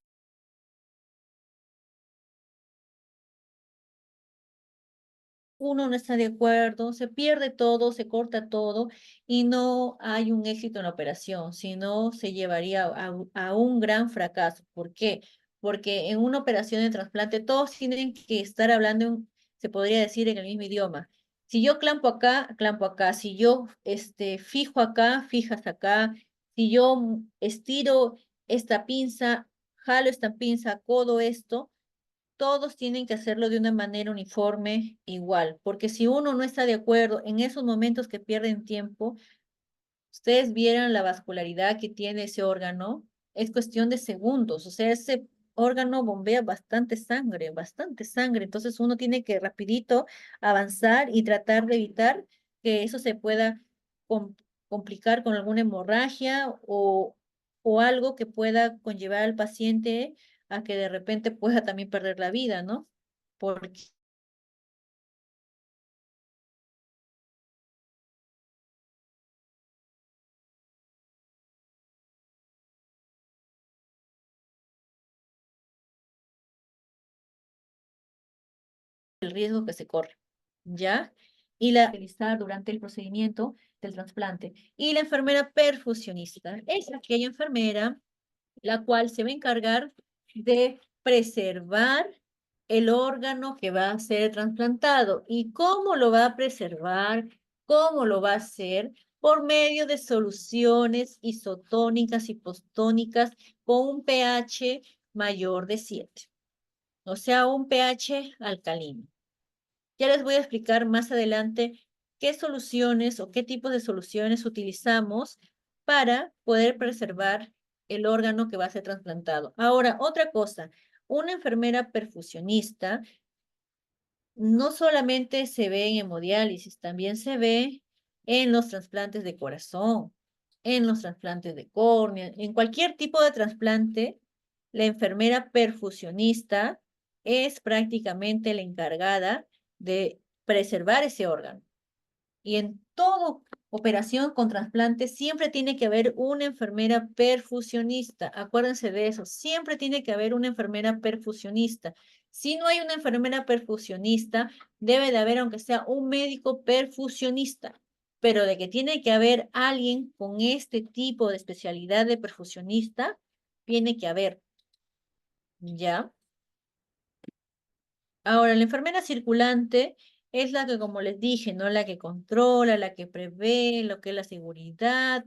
S1: Uno no está de acuerdo, se pierde todo, se corta todo y no hay un éxito en la operación, sino se llevaría a un gran fracaso. ¿Por qué? Porque en una operación de trasplante todos tienen que estar hablando, se podría decir, en el mismo idioma. Si yo clampo acá, clampo acá. Si yo fijo acá, fijas acá. Si yo estiro esta pinza, jalo esta pinza, codo esto, todos tienen que hacerlo de una manera uniforme, igual, porque si uno no está de acuerdo en esos momentos que pierden tiempo, ustedes vieran la vascularidad que tiene ese órgano, es cuestión de segundos, o sea, ese órgano bombea bastante sangre, entonces uno tiene que rapidito avanzar y tratar de evitar que eso se pueda com- complicar con alguna hemorragia o algo que pueda conllevar al paciente a que de repente pueda también perder la vida, ¿no? Porque el riesgo que se corre, ¿ya? Y la realizar durante el procedimiento del trasplante. Y la enfermera perfusionista es aquella enfermera la cual se va a encargar de preservar el órgano que va a ser trasplantado. ¿Y cómo lo va a preservar? ¿Cómo lo va a hacer? Por medio de soluciones isotónicas y postónicas con un pH mayor de 7, o sea, un pH alcalino. Ya les voy a explicar más adelante qué soluciones o qué tipos de soluciones utilizamos para poder preservar el órgano que va a ser trasplantado. Ahora, otra cosa, una enfermera perfusionista no solamente se ve en hemodiálisis, también se ve en los trasplantes de corazón, en los trasplantes de córnea, en cualquier tipo de trasplante, la enfermera perfusionista es prácticamente la encargada de preservar ese órgano. Y en toda operación con trasplante siempre tiene que haber una enfermera perfusionista. Acuérdense de eso, siempre tiene que haber una enfermera perfusionista. Si no hay una enfermera perfusionista, debe de haber, aunque sea un médico perfusionista, pero de que tiene que haber alguien con este tipo de especialidad de perfusionista, tiene que haber, ¿ya? Ahora, la enfermera circulante es la que, como les dije, ¿no? La que controla, la que prevé lo que es la seguridad.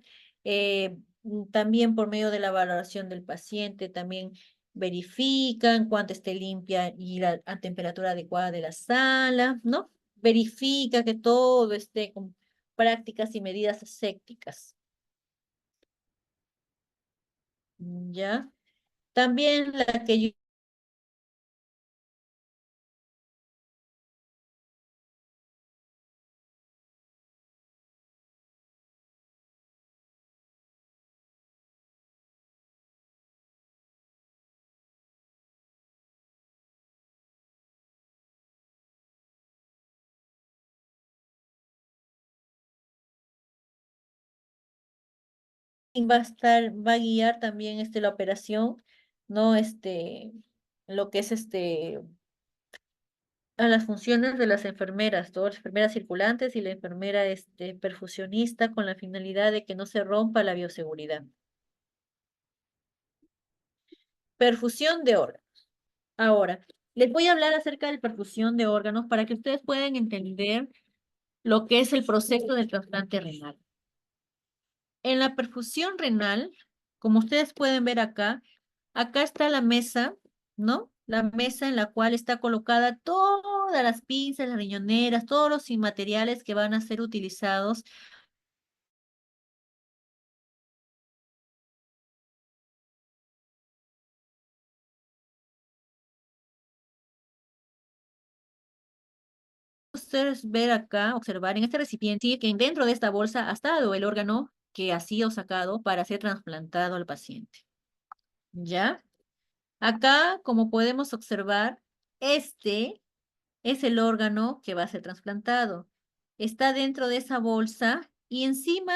S1: También por medio de la valoración del paciente, también verifican cuánto esté limpia y a temperatura adecuada de la sala, ¿no? Verifica que todo esté con prácticas y medidas asépticas. ¿Ya? También la que va a guiar también la operación, ¿no? Lo que es a las funciones de las enfermeras, todas las enfermeras circulantes y la enfermera perfusionista con la finalidad de que no se rompa la bioseguridad. Perfusión de órganos. Ahora, les voy a hablar acerca de perfusión de órganos para que ustedes puedan entender lo que es el proceso del trasplante renal. En la perfusión renal, como ustedes pueden ver acá, acá está la mesa, ¿no? La mesa en la cual está colocada todas las pinzas, las riñoneras, todos los materiales que van a ser utilizados. Ustedes ver acá, observar en este recipiente, que dentro de esta bolsa ha estado el órgano que ha sido sacado para ser trasplantado al paciente. ¿Ya? Acá, como podemos observar, este es el órgano que va a ser trasplantado. Está dentro de esa bolsa y encima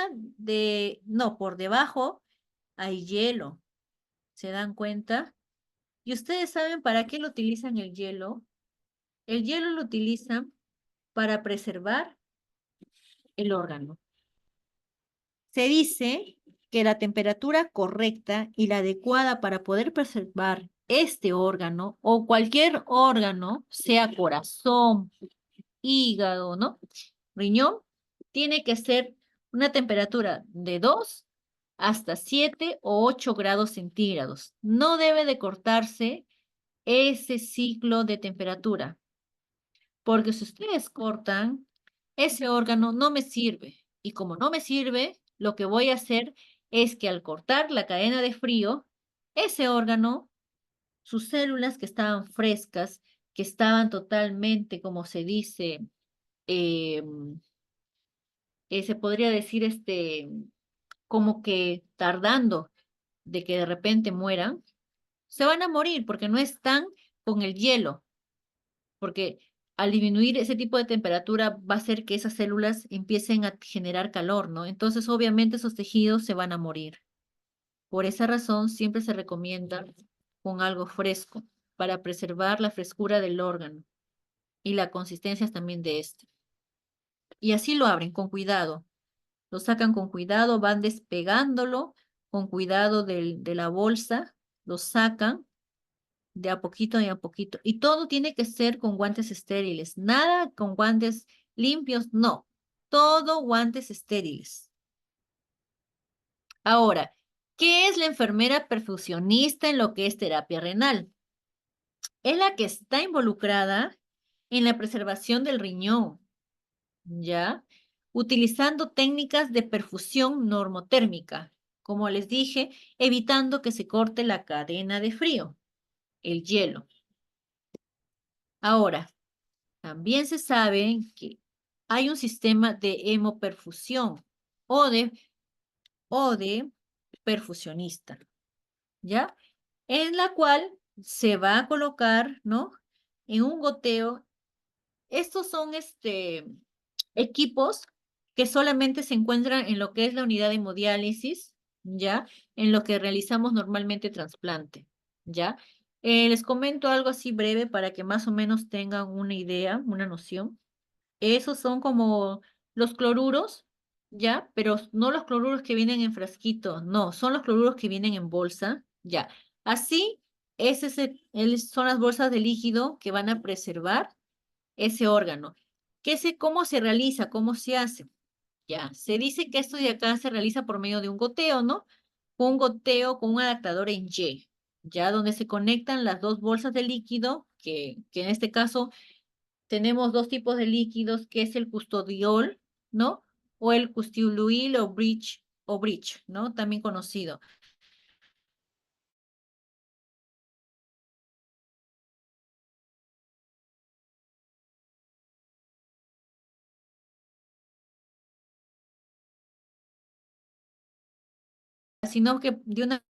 S1: no, por debajo hay hielo. ¿Se dan cuenta? ¿Y ustedes saben para qué lo utilizan el hielo? El hielo lo utilizan para preservar el órgano. Se dice que la temperatura correcta y la adecuada para poder preservar este órgano o cualquier órgano, sea corazón, hígado, ¿no? Riñón, tiene que ser una temperatura de 2 hasta 7 o 8 grados centígrados. No debe de cortarse ese ciclo de temperatura, porque si ustedes cortan, ese órgano no me sirve. Y como no me sirve, lo que voy a hacer es que al cortar la cadena de frío, ese órgano, sus células que estaban frescas, que estaban totalmente, como se dice, eh, se podría decir, como que tardando de que de repente mueran, se van a morir porque no están con el hielo, porque al disminuir ese tipo de temperatura va a hacer que esas células empiecen a generar calor, ¿no? Entonces, obviamente, esos tejidos se van a morir. Por esa razón, siempre se recomienda con algo fresco para preservar la frescura del órgano. y la consistencia también de este. Y así lo abren con cuidado. Lo sacan con cuidado, van despegándolo con cuidado de la bolsa, lo sacan de a poquito y a poquito. Y todo tiene que ser con guantes estériles. Nada con guantes limpios, no. Todo guantes estériles. Ahora, ¿qué es la enfermera perfusionista en lo que es terapia renal? Es la que está involucrada en la preservación del riñón, ¿ya? Utilizando técnicas de perfusión normotérmica, como les dije, evitando que se corte la cadena de frío, el hielo. Ahora, también se sabe que hay un sistema de hemoperfusión o de perfusionista, ¿ya? En la cual se va a colocar, ¿no? En un goteo. Estos son equipos que solamente se encuentran en lo que es la unidad de hemodiálisis, ¿ya? En lo que realizamos normalmente trasplante, ¿ya? Les comento algo así breve para que más o menos tengan una idea, una noción. Esos son como los cloruros, ¿ya? Pero no los cloruros que vienen en frasquito, no, son los cloruros que vienen en bolsa, ¿ya? Así, son las bolsas de líquido que van a preservar ese órgano. ¿Cómo se realiza? ¿Cómo se hace? Ya, se dice que esto de acá se realiza por medio de un goteo, ¿no? Un goteo con un adaptador en Y, ya donde se conectan las dos bolsas de líquido, que en este caso tenemos dos tipos de líquidos, que es el custodiol, ¿no? O el custioluil o bridge, ¿no? También conocido. Sino que de una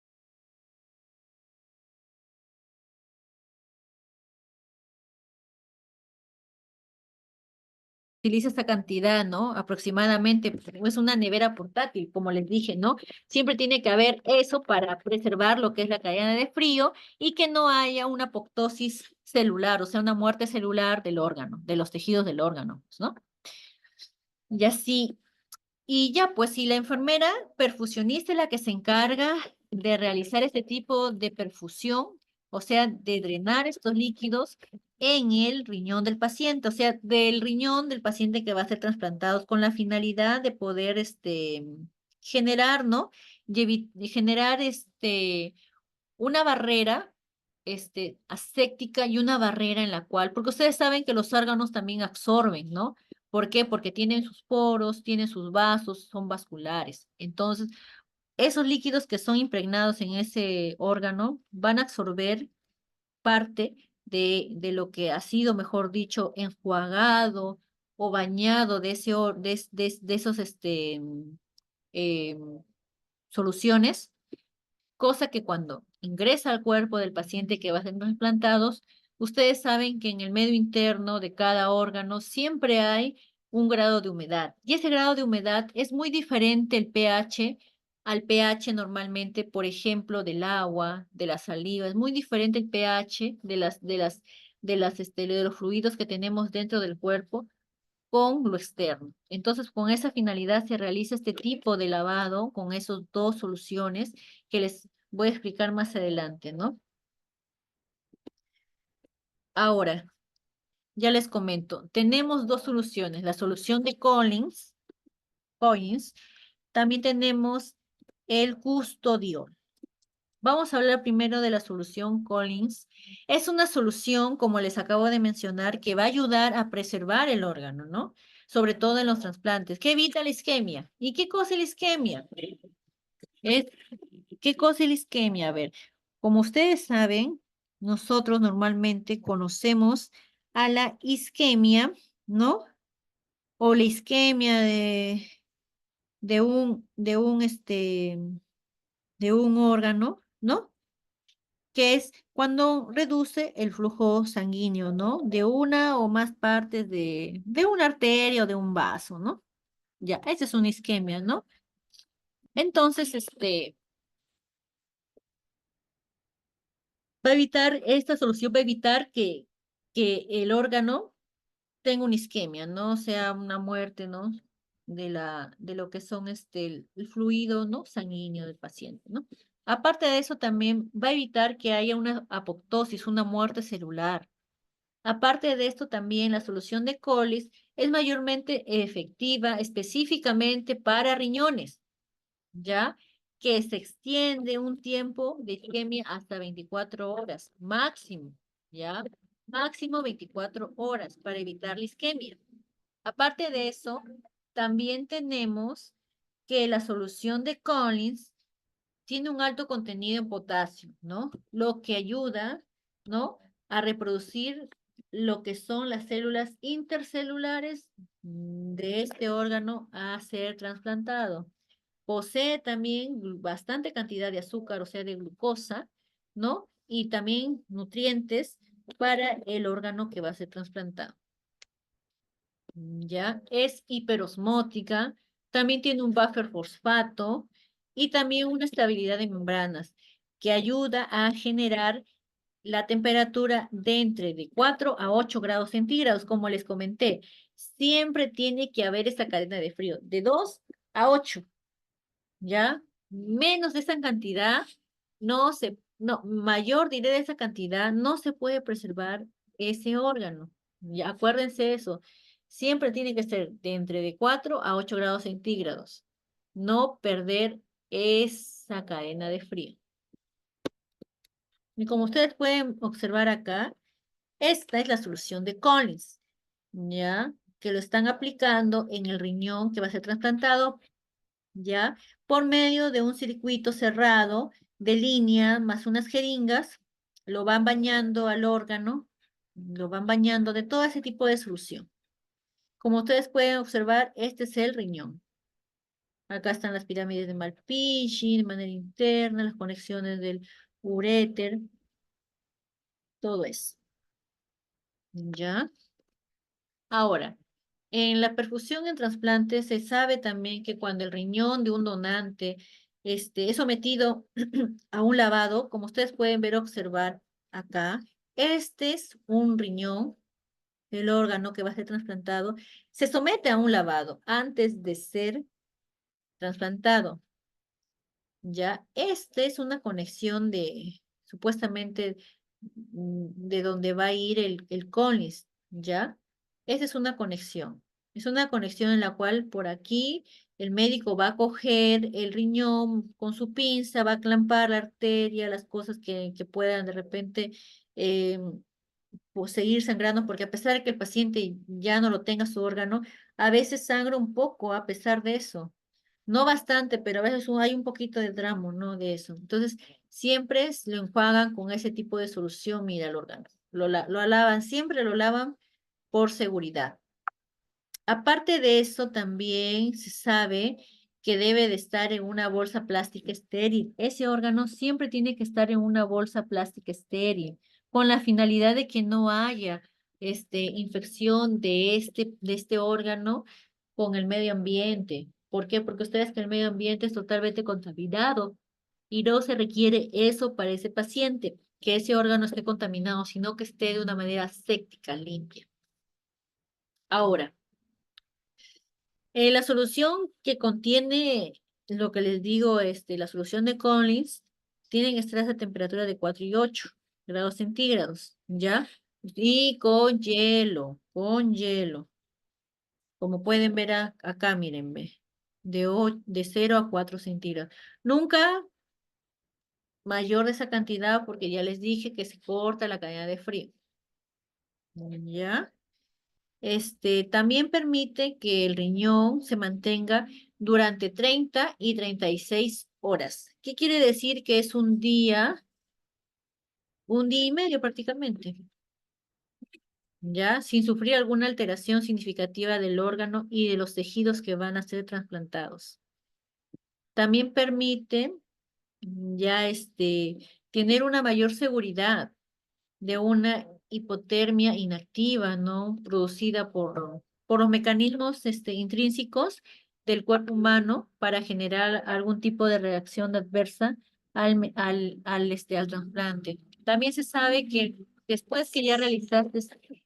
S1: utiliza esta cantidad, ¿no? Aproximadamente, pues, es una nevera portátil, como les dije, ¿no? Siempre tiene que haber eso para preservar lo que es la cadena de frío y que no haya una apoptosis celular, o sea, una muerte celular del órgano, de los tejidos del órgano, ¿no? Y así, y ya, pues si la enfermera perfusionista es la que se encarga de realizar este tipo de perfusión, o sea, de drenar estos líquidos en el riñón del paciente, o sea, del riñón del paciente que va a ser trasplantado con la finalidad de poder generar, ¿no? Y generar una barrera aséptica y una barrera en la cual, porque ustedes saben que los órganos también absorben, ¿no? ¿Por qué? Porque tienen sus poros, tienen sus vasos, son vasculares. Entonces, esos líquidos que son impregnados en ese órgano van a absorber parte de lo que ha sido, mejor dicho, enjuagado o bañado de, ese, de esos em, soluciones, cosa que cuando ingresa al cuerpo del paciente que va a ser trasplantados, ustedes saben que en el medio interno de cada órgano siempre hay un grado de humedad. Y ese grado de humedad es muy diferente el pH al pH normalmente, por ejemplo, del agua, de la saliva. Es muy diferente el pH de los fluidos que tenemos dentro del cuerpo con lo externo. Entonces, con esa finalidad se realiza este tipo de lavado con esas dos soluciones que les voy a explicar más adelante, ¿no? Ahora, ya les comento, tenemos dos soluciones, la solución de Collins, también tenemos el custodiol. Vamos a hablar primero de la solución Collins. Es una solución, como les acabo de mencionar, que va a ayudar a preservar el órgano, ¿no? Sobre todo en los trasplantes, que evita la isquemia. ¿Y qué cosa es la isquemia? Es, ¿Qué cosa es la isquemia? A ver, como ustedes saben, nosotros normalmente conocemos a la isquemia, ¿no? O la isquemia de un órgano, ¿no? Que es cuando reduce el flujo sanguíneo, ¿no? De una o más partes de una arteria o de un vaso, ¿no? Ya, esa es una isquemia, ¿no? Entonces, esta solución va a evitar que el órgano tenga una isquemia, ¿no? O sea, una muerte, ¿no? De lo que son el fluido, ¿no? Sanguíneo del paciente, ¿no? Aparte de eso, también va a evitar que haya una apoptosis, una muerte celular. Aparte de esto, también la solución de Collis es mayormente efectiva específicamente para riñones, ¿ya? Que se extiende un tiempo de isquemia hasta 24 horas, máximo, ¿ya? Máximo 24 horas para evitar la isquemia. Aparte de eso, también tenemos que la solución de Collins tiene un alto contenido en potasio, ¿no? Lo que ayuda, ¿no? A reproducir lo que son las células intercelulares de este órgano a ser trasplantado. Posee también bastante cantidad de azúcar, o sea, de glucosa, ¿no? Y también nutrientes para el órgano que va a ser trasplantado. ¿Ya? Es hiperosmótica, también tiene un buffer fosfato y también una estabilidad de membranas que ayuda a generar la temperatura de entre de 4 a 8 grados centígrados, como les comenté. Siempre tiene que haber esta cadena de frío, de 2 a 8, ¿ya? Menos de esa cantidad, mayor diré de esa cantidad, no se puede preservar ese órgano. Ya, acuérdense eso. Siempre tiene que ser de entre de 4 a 8 grados centígrados. No perder esa cadena de frío. Y como ustedes pueden observar acá, esta es la solución de Collins, ¿ya? Que lo están aplicando en el riñón que va a ser trasplantado, ¿ya? Por medio de un circuito cerrado de línea más unas jeringas, lo van bañando al órgano, lo van bañando de todo ese tipo de solución. Como ustedes pueden observar, este es el riñón. Acá están las pirámides de Malpighi, de manera interna, las conexiones del uréter, todo eso. ¿Ya? Ahora, en la perfusión en trasplantes se sabe también que cuando el riñón de un donante es sometido a un lavado, como ustedes pueden ver, observar acá, este es un riñón, el órgano que va a ser trasplantado, se somete a un lavado antes de ser trasplantado. Ya, esta es una conexión supuestamente, de donde va a ir el Collins, ¿ya? Esa es una conexión. Es una conexión en la cual por aquí el médico va a coger el riñón con su pinza, va a clampar la arteria, las cosas que puedan de repente eh, pues, seguir sangrando, porque a pesar de que el paciente ya no lo tenga su órgano, a veces sangra un poco a pesar de eso. No bastante, pero a veces hay un poquito de drama, ¿no? De eso. Entonces, siempre lo enjuagan con ese tipo de solución, mira el órgano. Lo lavan, siempre lo lavan por seguridad. Aparte de eso, también se sabe que debe de estar en una bolsa plástica estéril. Ese órgano siempre tiene que estar en una bolsa plástica estéril, con la finalidad de que no haya infección de este órgano con el medio ambiente. ¿Por qué? Porque ustedes que el medio ambiente es totalmente contaminado y no se requiere eso para ese paciente, que ese órgano esté contaminado, sino que esté de una manera séptica, limpia. Ahora, la solución que contiene lo que les digo, la solución de Collins, tienen estrés a temperatura de 4 y 8 grados centígrados, ¿ya? Y con hielo. Como pueden ver acá, mírenme, de 0 a 4 centígrados. Nunca mayor de esa cantidad porque ya les dije que se corta la cadena de frío. ¿Ya? También permite que el riñón se mantenga durante 30 y 36 horas. ¿Qué quiere decir? Que es un día y medio prácticamente, ¿ya? Sin sufrir alguna alteración significativa del órgano y de los tejidos que van a ser trasplantados. También permite ya tener una mayor seguridad de una hipotermia inactiva, ¿no? Producida por los mecanismos intrínsecos del cuerpo humano para generar algún tipo de reacción adversa al trasplante. También se sabe que después que ya realizaste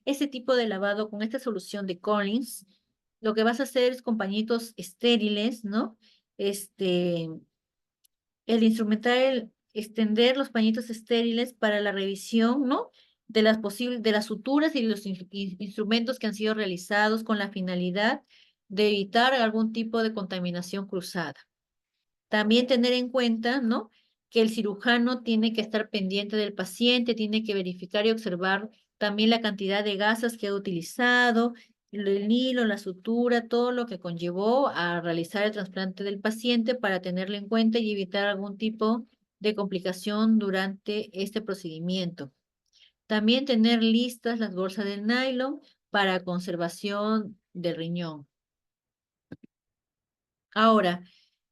S1: ese tipo de lavado con esta solución de Collins, lo que vas a hacer es con pañitos estériles, ¿no? El instrumental, extender los pañitos estériles para la revisión, ¿no? De las suturas y los instrumentos que han sido realizados con la finalidad de evitar algún tipo de contaminación cruzada. También tener en cuenta, ¿no? Que el cirujano tiene que estar pendiente del paciente, tiene que verificar y observar también la cantidad de gasas que ha utilizado, el hilo, la sutura, todo lo que conllevó a realizar el trasplante del paciente para tenerlo en cuenta y evitar algún tipo de complicación durante este procedimiento. También tener listas las bolsas de nylon para conservación del riñón. Ahora,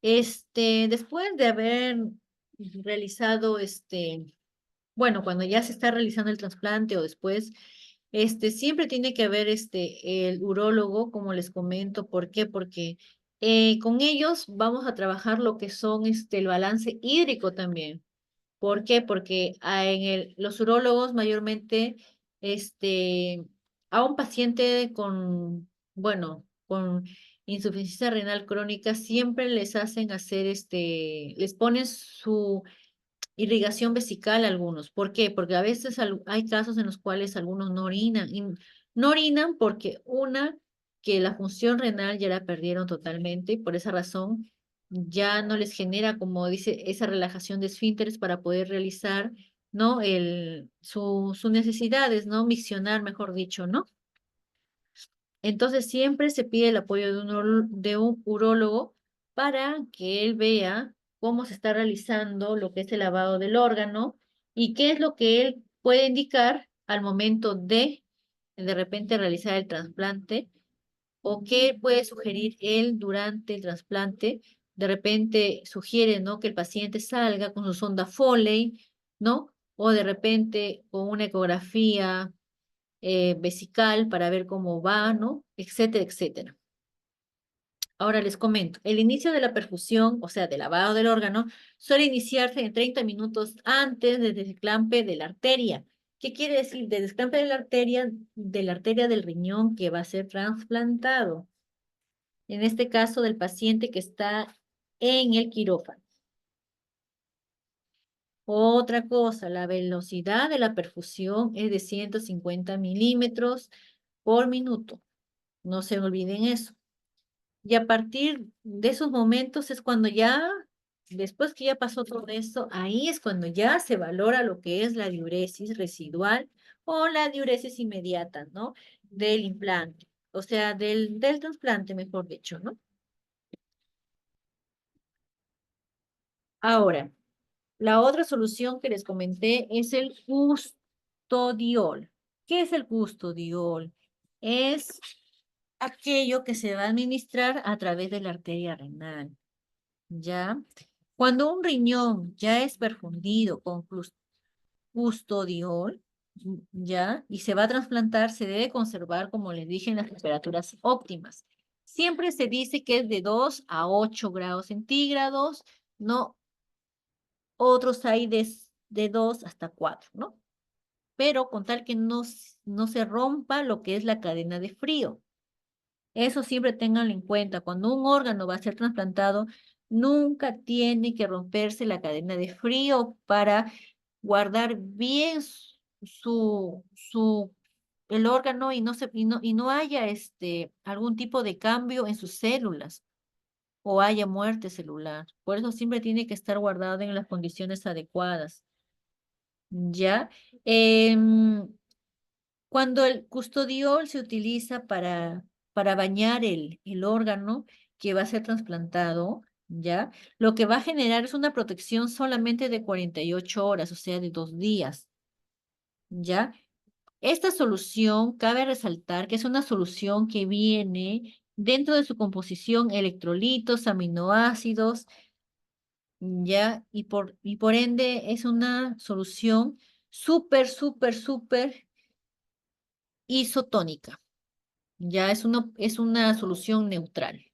S1: después de haber realizado bueno, cuando ya se está realizando el trasplante o después, siempre tiene que haber el urólogo, como les comento. ¿Por qué? Porque con ellos vamos a trabajar lo que son el balance hídrico también. ¿Por qué? Porque los urólogos mayormente, a un paciente con, bueno, con insuficiencia renal crónica, siempre les hacen hacer, les ponen su irrigación vesical a algunos. ¿Por qué? Porque a veces hay casos en los cuales algunos no orinan. Y no orinan porque que la función renal ya la perdieron totalmente y por esa razón ya no les genera, como dice, esa relajación de esfínteres para poder realizar, ¿no? Sus necesidades, ¿no? Miccionar, mejor dicho, ¿no? Entonces siempre se pide el apoyo de un urólogo para que él vea cómo se está realizando lo que es el lavado del órgano y qué es lo que él puede indicar al momento de repente realizar el trasplante o qué puede sugerir él durante el trasplante. De repente sugiere, ¿no? Que el paciente salga con su sonda Foley, ¿no? O de repente con una ecografía vesical para ver cómo va, ¿no? Etcétera, etcétera. Ahora les comento, el inicio de la perfusión, o sea, del lavado del órgano, suele iniciarse en 30 minutos antes del desclampe de la arteria. ¿Qué quiere decir? Del desclampe de la arteria del riñón que va a ser trasplantado. En este caso, del paciente que está en el quirófano. Otra cosa, la velocidad de la perfusión es de 150 milímetros por minuto. No se olviden eso. Y a partir de esos momentos es cuando ya, después que ya pasó todo esto, ahí es cuando ya se valora lo que es la diuresis residual o la diuresis inmediata, ¿no? Del implante, o sea, del trasplante, mejor dicho, ¿no? Ahora, la otra solución que les comenté es el custodiol. ¿Qué es el custodiol? Es aquello que se va a administrar a través de la arteria renal, ¿ya? Cuando un riñón ya es perfundido con custodiol, ¿ya? Y se va a trasplantar, se debe conservar, como les dije, en las temperaturas óptimas. Siempre se dice que es de 2 a 8 grados centígrados, ¿no? Otros hay de 2 hasta 4, ¿no? Pero con tal que no se rompa lo que es la cadena de frío. Eso siempre ténganlo en cuenta. Cuando un órgano va a ser trasplantado, nunca tiene que romperse la cadena de frío para guardar bien el órgano y no haya algún tipo de cambio en sus células o haya muerte celular. Por eso siempre tiene que estar guardado en las condiciones adecuadas. ¿Ya? Cuando el custodiol se utiliza para bañar el órgano que va a ser trasplantado, ¿ya? Lo que va a generar es una protección solamente de 48 horas, o sea, de 2 días, ¿ya? Esta solución, cabe resaltar que es una solución que viene dentro de su composición electrolitos, aminoácidos, ¿ya? Y por ende es una solución súper, súper, súper isotónica. Ya es una solución neutral.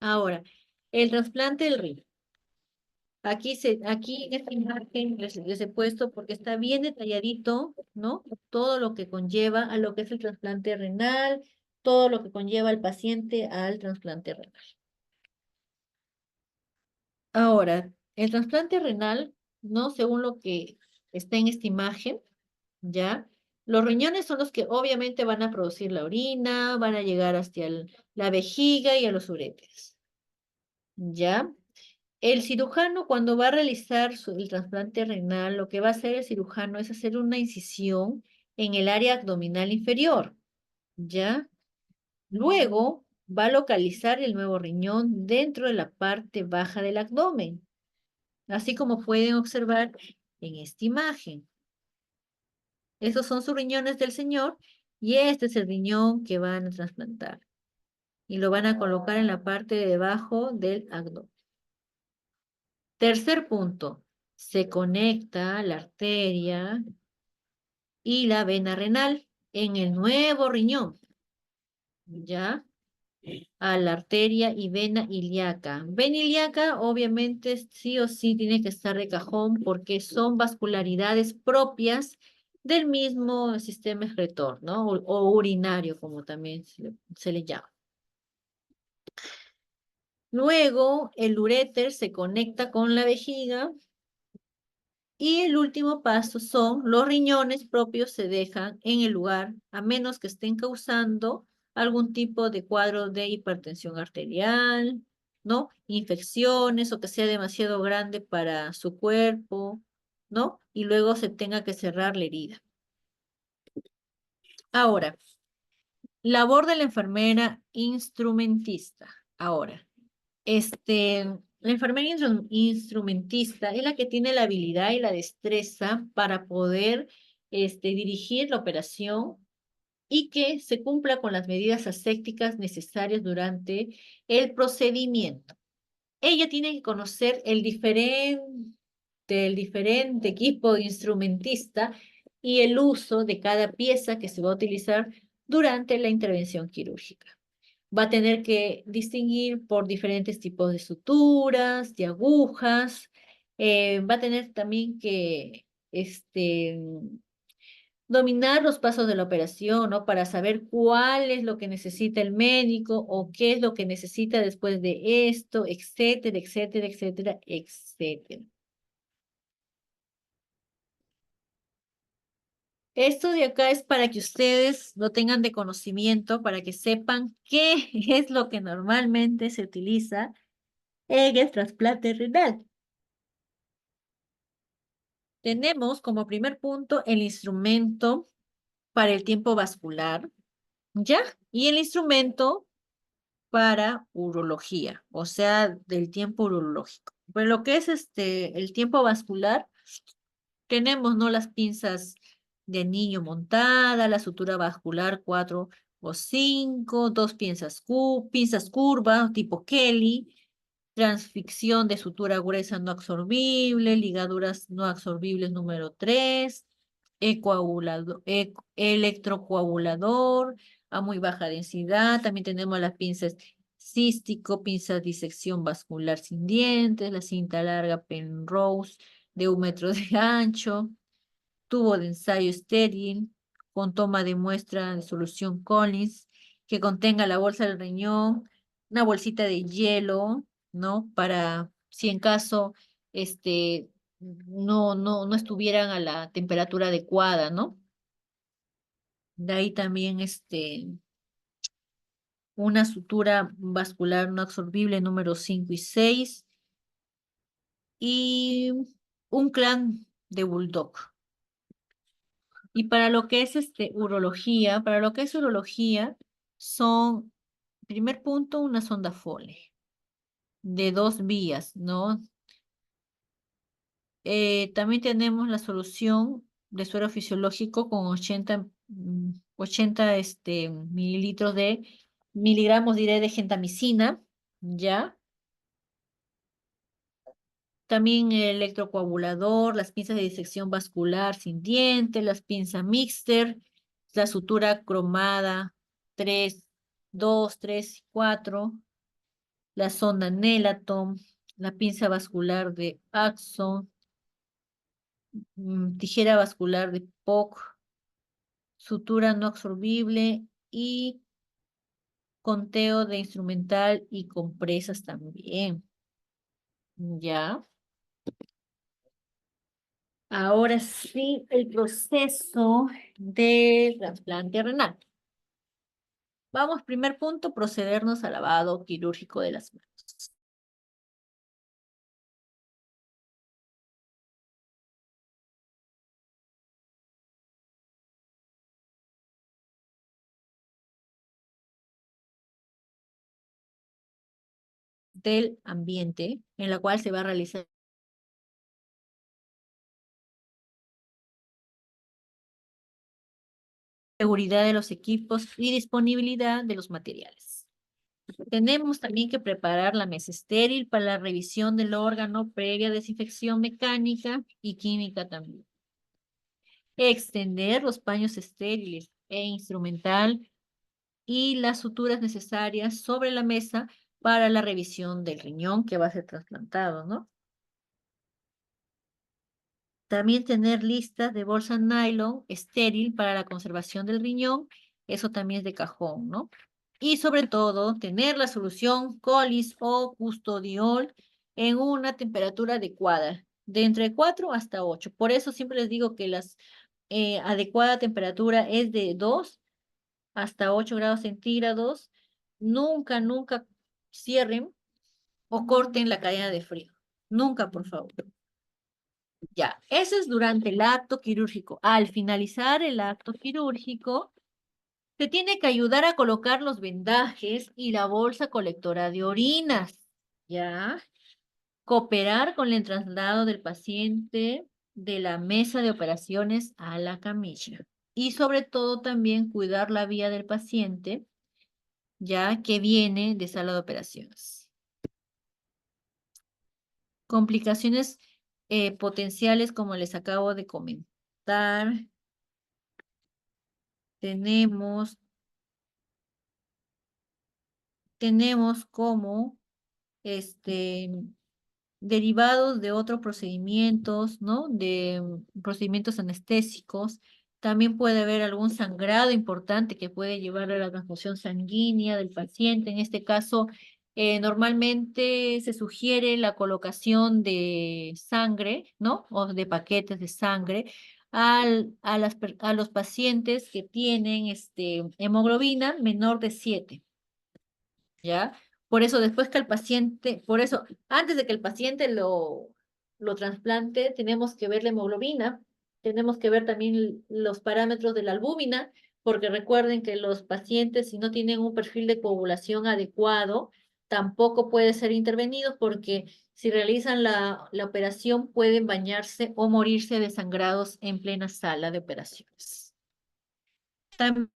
S1: Ahora, el trasplante del riñón. Aquí en esta imagen les he puesto porque está bien detalladito, ¿no? Todo lo que conlleva a lo que es el trasplante renal, todo lo que conlleva al paciente al trasplante renal. Ahora, el trasplante renal, ¿no? Según lo que está en esta imagen, ¿ya? Los riñones son los que obviamente van a producir la orina, van a llegar hasta la vejiga y a los uréteres, ¿ya? El cirujano, cuando va a realizar el trasplante renal, lo que va a hacer el cirujano es hacer una incisión en el área abdominal inferior, ¿ya? Luego va a localizar el nuevo riñón dentro de la parte baja del abdomen, así como pueden observar en esta imagen. Esos son sus riñones del señor y este es el riñón que van a trasplantar. Y lo van a colocar en la parte de debajo del abdomen. Tercer punto, se conecta la arteria y la vena renal en el nuevo riñón, ¿ya? A la arteria y vena ilíaca. Vena ilíaca obviamente sí o sí tiene que estar de cajón porque son vascularidades propias del mismo sistema excretor, ¿no? O urinario, como también se le llama. Luego, el uréter se conecta con la vejiga y el último paso son los riñones propios se dejan en el lugar, a menos que estén causando algún tipo de cuadro de hipertensión arterial, ¿no? Infecciones o que sea demasiado grande para su cuerpo, ¿no? Y luego se tenga que cerrar la herida. Ahora, labor de la enfermera instrumentista. Ahora, la enfermera instrumentista es la que tiene la habilidad y la destreza para poder dirigir la operación y que se cumpla con las medidas asépticas necesarias durante el procedimiento. Ella tiene que conocer el diferente equipo de instrumentista y el uso de cada pieza que se va a utilizar durante la intervención quirúrgica. Va a tener que distinguir por diferentes tipos de suturas, de agujas. Va a tener también que dominar los pasos de la operación, ¿no? Para saber cuál es lo que necesita el médico o qué es lo que necesita después de esto, etcétera, etcétera, etcétera, etcétera. Esto de acá es para que ustedes lo tengan de conocimiento, para que sepan qué es lo que normalmente se utiliza en el trasplante renal. Tenemos como primer punto el instrumento para el tiempo vascular, ¿ya? Y el instrumento para urología, o sea, del tiempo urológico. Pero lo que es el tiempo vascular, tenemos, ¿no? Las pinzas de niño montada, la sutura vascular 4 o 5, dos pinzas curvas tipo Kelly, transficción de sutura gruesa no absorbible, ligaduras no absorbibles número 3, electrocoagulador a muy baja densidad. También tenemos las pinzas cístico, pinzas disección vascular sin dientes, la cinta larga Penrose de 1 metro de ancho, tubo de ensayo estéril con toma de muestra de solución Collins que contenga la bolsa del riñón, una bolsita de hielo, ¿no? Para si en caso no estuvieran a la temperatura adecuada, ¿no? De ahí también una sutura vascular no absorbible número 5 y 6 y un clan de bulldog. Y para lo que es urología, son, primer punto, una sonda Foley de 2 vías, ¿no? También tenemos la solución de suero fisiológico con 80 miligramos de gentamicina, ¿ya? También el electrocoagulador, las pinzas de disección vascular sin diente, las pinzas Mixter, la sutura cromada 3, 2, 3 y 4, la sonda Nelaton, la pinza vascular de Axon, tijera vascular de POC, sutura no absorbible y conteo de instrumental y compresas también. Ya. Ahora sí, el proceso de trasplante renal. Vamos, primer punto, procedernos al lavado quirúrgico de las manos. Del ambiente en la cual se va a realizar seguridad de los equipos y disponibilidad de los materiales. Tenemos también que preparar la mesa estéril para la revisión del órgano previa desinfección mecánica y química también. Extender los paños estériles e instrumental y las suturas necesarias sobre la mesa para la revisión del riñón que va a ser trasplantado, ¿no? También tener listas de bolsa nylon estéril para la conservación del riñón, eso también es de cajón, ¿no? Y sobre todo, tener la solución colis o custodiol en una temperatura adecuada, de entre 4 hasta 8. Por eso siempre les digo que la adecuada temperatura es de 2 hasta 8 grados centígrados. Nunca, nunca cierren o corten la cadena de frío. Nunca, por favor. Ya, eso es durante el acto quirúrgico. Al finalizar el acto quirúrgico, se tiene que ayudar a colocar los vendajes y la bolsa colectora de orinas. Ya, cooperar con el traslado del paciente de la mesa de operaciones a la camilla. Y sobre todo también cuidar la vía del paciente, ya que viene de sala de operaciones. Complicaciones potenciales, como les acabo de comentar. Tenemos, tenemos como derivados de otros procedimientos, ¿no? De procedimientos anestésicos. También puede haber algún sangrado importante que puede llevar a la transfusión sanguínea del paciente. En este caso, normalmente se sugiere la colocación de sangre, ¿no? O de paquetes de sangre a los pacientes que tienen hemoglobina menor de 7. ¿Ya? Por eso, después que el paciente, por eso, antes de que el paciente lo trasplante, tenemos que ver la hemoglobina, tenemos que ver también los parámetros de la albúmina, porque recuerden que los pacientes, si no tienen un perfil de coagulación adecuado, tampoco puede ser intervenidos porque si realizan la operación pueden bañarse o morirse desangrados en plena sala de operaciones. También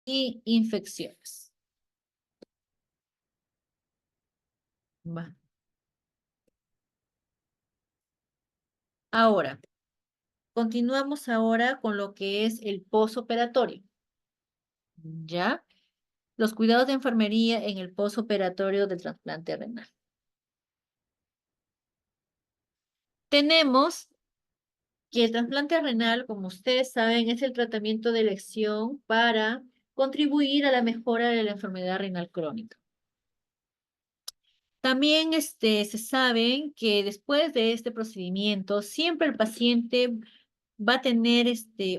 S1: y infecciones. Va. Ahora, continuamos ahora con lo que es el posoperatorio. ¿Ya? Los cuidados de enfermería en el posoperatorio del trasplante renal. Tenemos que el trasplante renal, como ustedes saben, es el tratamiento de elección para contribuir a la mejora de la enfermedad renal crónica. También se sabe que después de este procedimiento, siempre el paciente va a tener de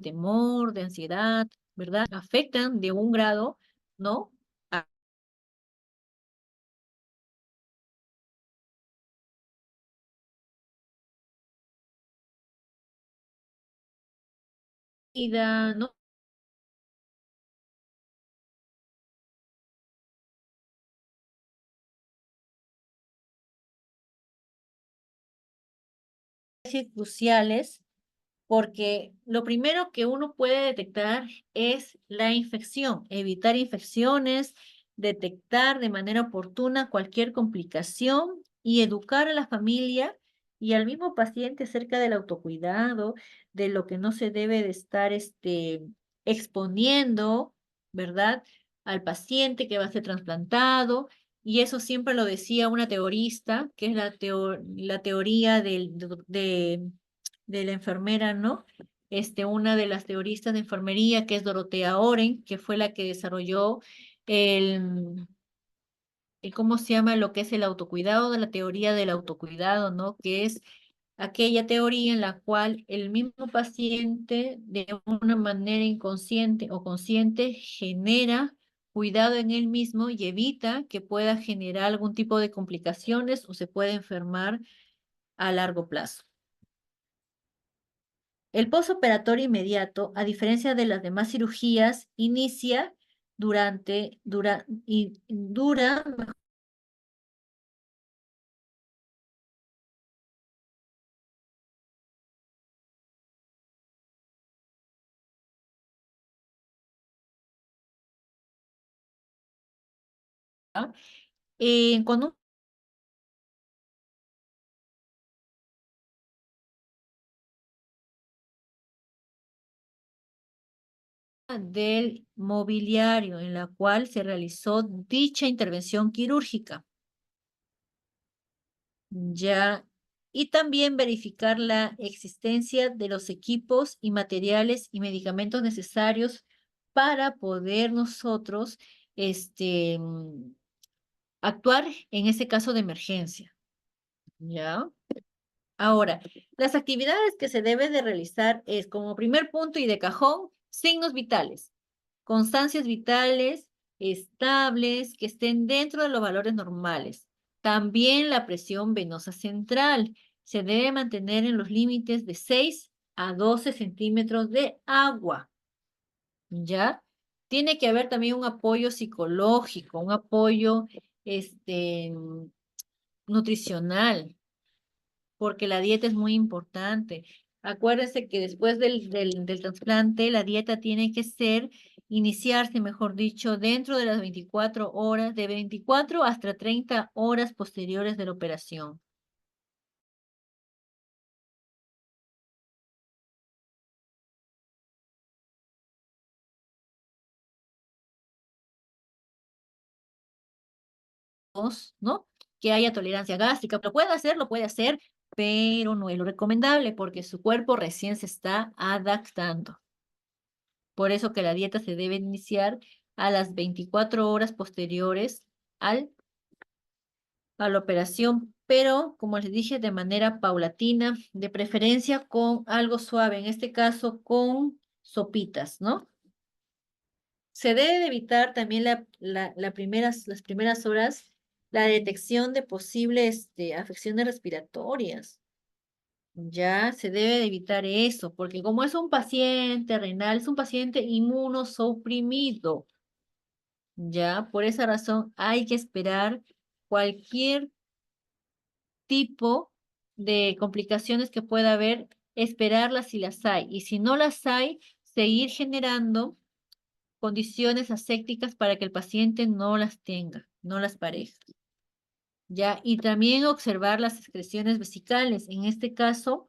S1: temor, de ansiedad, ¿verdad? Afectan de un grado, ¿no? A vida, ¿no? decir cruciales, porque lo primero que uno puede detectar es la infección, evitar infecciones, detectar de manera oportuna cualquier complicación y educar a la familia y al mismo paciente acerca del autocuidado, de lo que no se debe de estar exponiendo, ¿verdad? Al paciente que va a ser trasplantado. Y eso siempre lo decía una teorista, que es la teoría de la enfermera, ¿no? Una de las teoristas de enfermería, que es Dorotea Oren, que fue la que desarrolló el, ¿cómo se llama? Lo que es el autocuidado, de la teoría del autocuidado, ¿no? Que es aquella teoría en la cual el mismo paciente, de una manera inconsciente o consciente, genera cuidado en él mismo y evita que pueda generar algún tipo de complicaciones o se pueda enfermar a largo plazo. El postoperatorio inmediato, a diferencia de las demás cirugías, inicia y dura con un del mobiliario en la cual se realizó dicha intervención quirúrgica. Ya, y también verificar la existencia de los equipos y materiales y medicamentos necesarios para poder nosotros actuar en ese caso de emergencia. ¿Ya? Ahora, las actividades que se deben de realizar es como primer punto y de cajón, signos vitales, constancias vitales estables que estén dentro de los valores normales. También la presión venosa central se debe mantener en los límites de 6 a 12 centímetros de agua. ¿Ya? Tiene que haber también un apoyo psicológico, un apoyo nutricional, porque la dieta es muy importante. Acuérdense que después del trasplante, la dieta tiene que iniciarse, mejor dicho, dentro de las 24 horas, de 24 hasta 30 horas posteriores de la operación. ¿No? Que haya tolerancia gástrica. Lo puede hacer, pero no es lo recomendable porque su cuerpo recién se está adaptando. Por eso que la dieta se debe iniciar a las 24 horas posteriores a la operación, pero como les dije, de manera paulatina, de preferencia con algo suave, en este caso con sopitas, ¿no? Se debe de evitar también las primeras horas la detección de posibles afecciones respiratorias. Ya se debe de evitar eso, porque como es un paciente renal, es un paciente inmunosuprimido. Ya, por esa razón hay que esperar cualquier tipo de complicaciones que pueda haber, esperarlas si las hay. Y si no las hay, seguir generando condiciones asépticas para que el paciente no las tenga, no las padezca. ¿Ya? Y también observar las excreciones vesicales. En este caso,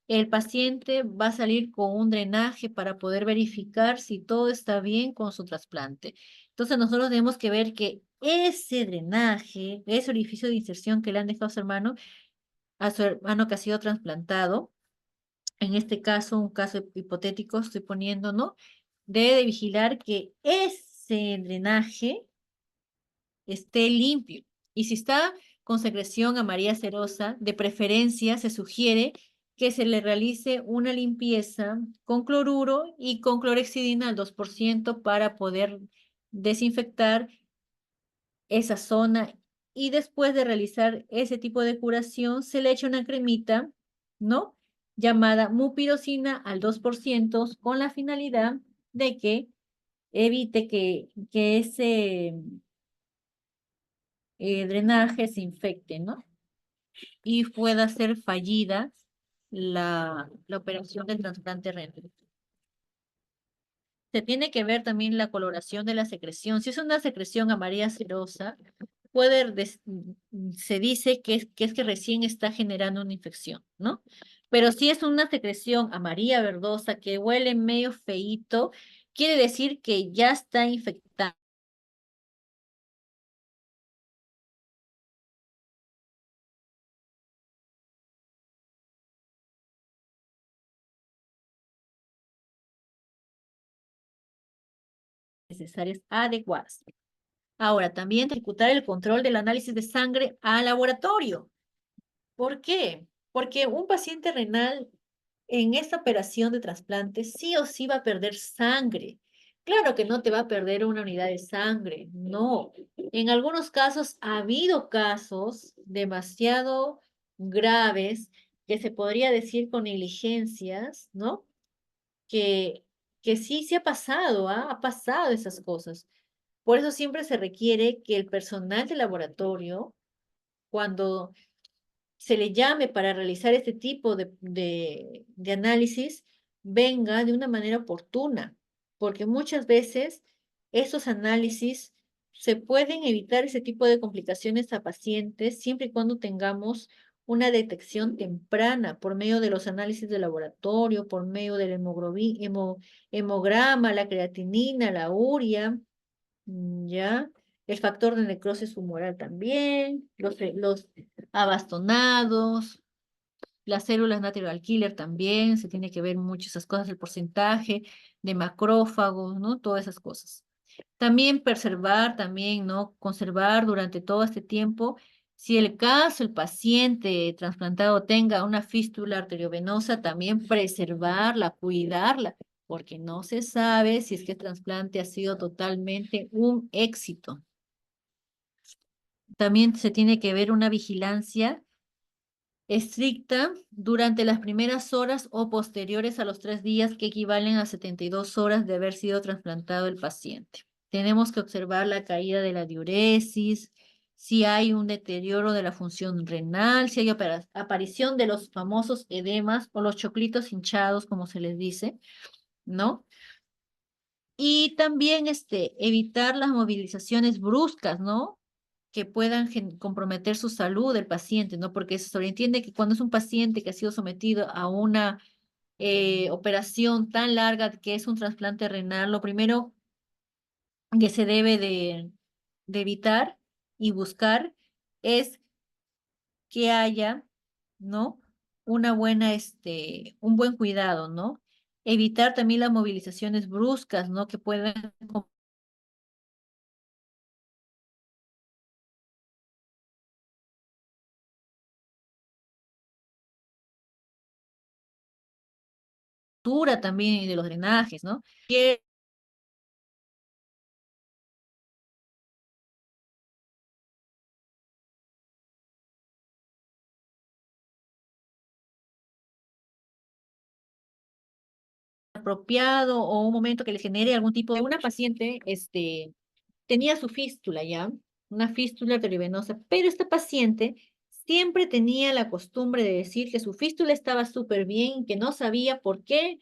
S1: el paciente va a salir con un drenaje para poder verificar si todo está bien con su trasplante. Entonces, nosotros tenemos que ver que ese drenaje, ese orificio de inserción que le han dejado a su hermano que ha sido trasplantado, en este caso, un caso hipotético, estoy poniendo, ¿no? Debe de vigilar que ese drenaje esté limpio. Y si está con secreción amarilla cerosa, de preferencia se sugiere que se le realice una limpieza con cloruro y con clorhexidina al 2% para poder desinfectar esa zona. Y después de realizar ese tipo de curación, se le echa una cremita, ¿no? Llamada mupirocina al 2% con la finalidad de que evite que ese drenaje se infecte, ¿no? Y pueda ser fallida la operación del trasplante renal. Se tiene que ver también la coloración de la secreción. Si es una secreción amarilla cerosa, se dice que recién está generando una infección, ¿no? Pero si es una secreción amarilla verdosa que huele medio feíto, quiere decir que ya está infectada. Necesarias adecuadas. Ahora, también ejecutar el control del análisis de sangre al laboratorio. ¿Por qué? Porque un paciente renal en esta operación de trasplante sí o sí va a perder sangre. Claro que no te va a perder una unidad de sangre, no. En algunos casos ha habido casos demasiado graves que se podría decir con negligencias, ¿no? Que, que sí se ha pasado, ¿ah? Ha pasado esas cosas. Por eso siempre se requiere que el personal de laboratorio, cuando se le llame para realizar este tipo de análisis, venga de una manera oportuna, porque muchas veces esos análisis se pueden evitar ese tipo de complicaciones a pacientes siempre y cuando tengamos una detección temprana por medio de los análisis de laboratorio, por medio del hemograma, la creatinina, la urea. ¿Ya? El factor de necrosis humoral también, los abastonados, las células natural killer también, se tiene que ver mucho esas cosas, el porcentaje de macrófagos, ¿no? Todas esas cosas. También preservar, también, ¿no? Conservar durante todo este tiempo, si el caso, el paciente trasplantado tenga una fístula arteriovenosa, también preservarla, cuidarla, porque no se sabe si es que el trasplante ha sido totalmente un éxito. También se tiene que ver una vigilancia estricta durante las primeras horas o posteriores a los 3 días que equivalen a 72 horas de haber sido trasplantado el paciente. Tenemos que observar la caída de la diuresis, si hay un deterioro de la función renal, si hay aparición de los famosos edemas o los choclitos hinchados, como se les dice, ¿no? Y también evitar las movilizaciones bruscas, ¿no? Que puedan comprometer su salud del paciente, ¿no? Porque se sobreentiende que cuando es un paciente que ha sido sometido a una operación tan larga que es un trasplante renal, lo primero que se debe de evitar y buscar es que haya, ¿no? Un buen cuidado, ¿no? Evitar también las movilizaciones bruscas, ¿no? Que puedan también de los drenajes, ¿no? Que apropiado o un momento que le genere algún tipo de una paciente, tenía su fístula ya, una fístula arteriovenosa, pero esta paciente siempre tenía la costumbre de decir que su fístula estaba súper bien, que no sabía por qué.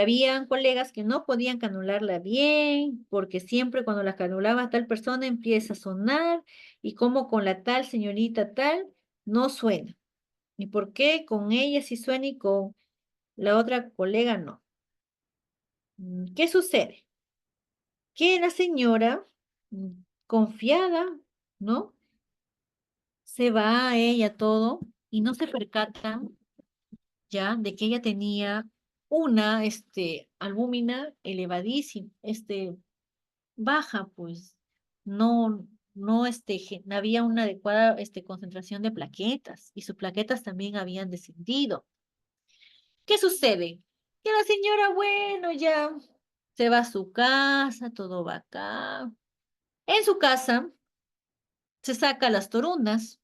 S1: Habían colegas que no podían canularla bien, porque siempre cuando la canulaba tal persona empieza a sonar, y como con la tal señorita tal no suena. ¿Y por qué con ella sí suena y con la otra colega no? ¿Qué sucede? Que la señora, mm, confiada, ¿no? Se va a ella todo y no se percata ya de que ella tenía una, albúmina elevadísima, baja, pues, no, no había una adecuada, concentración de plaquetas y sus plaquetas también habían descendido. ¿Qué sucede? Que la señora, bueno, ya se va a su casa, todo va acá. En su casa se saca las torundas,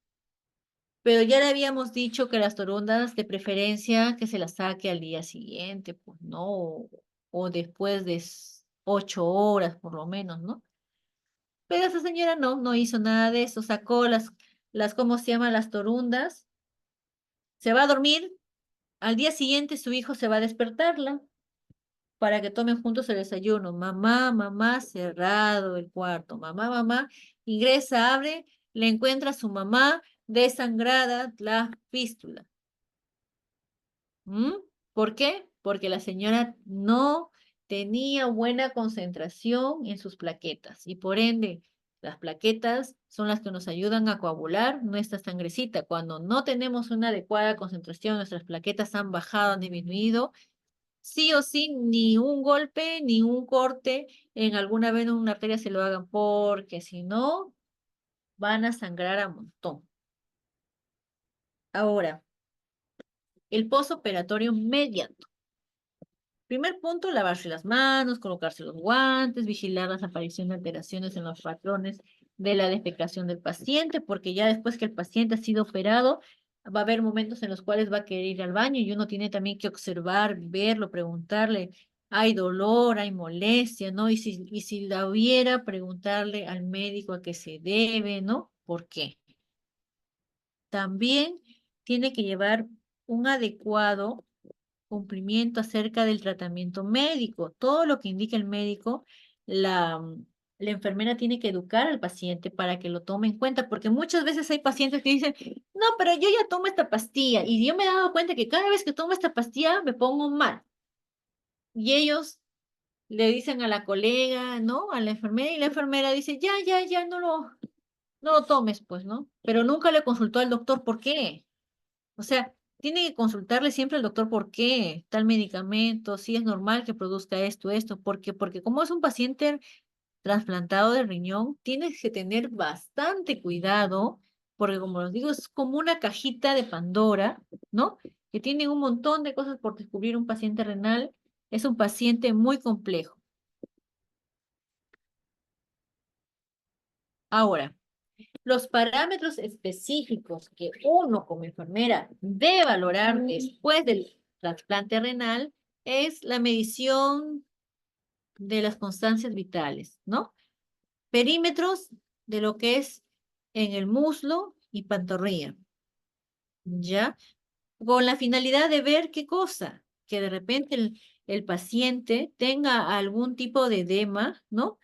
S1: pero ya le habíamos dicho que las torundas de preferencia que se las saque al día siguiente, pues no, o después de 8 horas por lo menos, ¿no? Pero esa señora no hizo nada de eso, sacó ¿cómo se llaman? Las torundas, se va a dormir, Al día siguiente su hijo se va a despertarla para que tomen juntos el desayuno. Mamá, mamá, cerrado el cuarto. Mamá, mamá, ingresa, abre, le encuentra a su mamá desangrada la fístula. ¿Mm? ¿Por qué? Porque la señora no tenía buena concentración en sus plaquetas y por ende las plaquetas son las que nos ayudan a coagular nuestra sangrecita. Cuando no tenemos una adecuada concentración, nuestras plaquetas han bajado, han disminuido. Sí o sí, ni un golpe, ni un corte en alguna vena o una arteria se lo hagan, porque si no, van a sangrar a montón. Ahora, el postoperatorio inmediato. Primer punto, lavarse las manos, colocarse los guantes, vigilar las apariciones de alteraciones en los patrones de la defecación del paciente, porque ya después que el paciente ha sido operado, va a haber momentos en los cuales va a querer ir al baño y uno tiene también que observar, verlo, preguntarle, hay dolor, hay molestia, ¿no? Y si la hubiera, preguntarle al médico a qué se debe, ¿no? ¿Por qué? También tiene que llevar un adecuado cumplimiento acerca del tratamiento médico. Todo lo que indica el médico, la enfermera tiene que educar al paciente para que lo tome en cuenta, porque muchas veces hay pacientes que dicen, no, pero yo ya tomo esta pastilla y yo me he dado cuenta que cada vez que tomo esta pastilla me pongo mal. Y ellos le dicen a la colega, ¿no? A la enfermera y la enfermera dice, ya, ya, ya, no lo tomes, pues, ¿no? Pero nunca le consultó al doctor por qué. O sea, tiene que consultarle siempre al doctor por qué tal medicamento, si es normal que produzca esto, porque como es un paciente trasplantado de riñón, tienes que tener bastante cuidado, porque como les digo, es como una cajita de Pandora, ¿no? Que tiene un montón de cosas por descubrir un paciente renal, es un paciente muy complejo. Ahora, los parámetros específicos que uno como enfermera debe valorar después del trasplante renal es la medición de las constancias vitales, ¿no? Perímetros de lo que es en el muslo y pantorrilla, ¿ya? Con la finalidad de ver qué cosa, que de repente el paciente tenga algún tipo de edema, ¿no?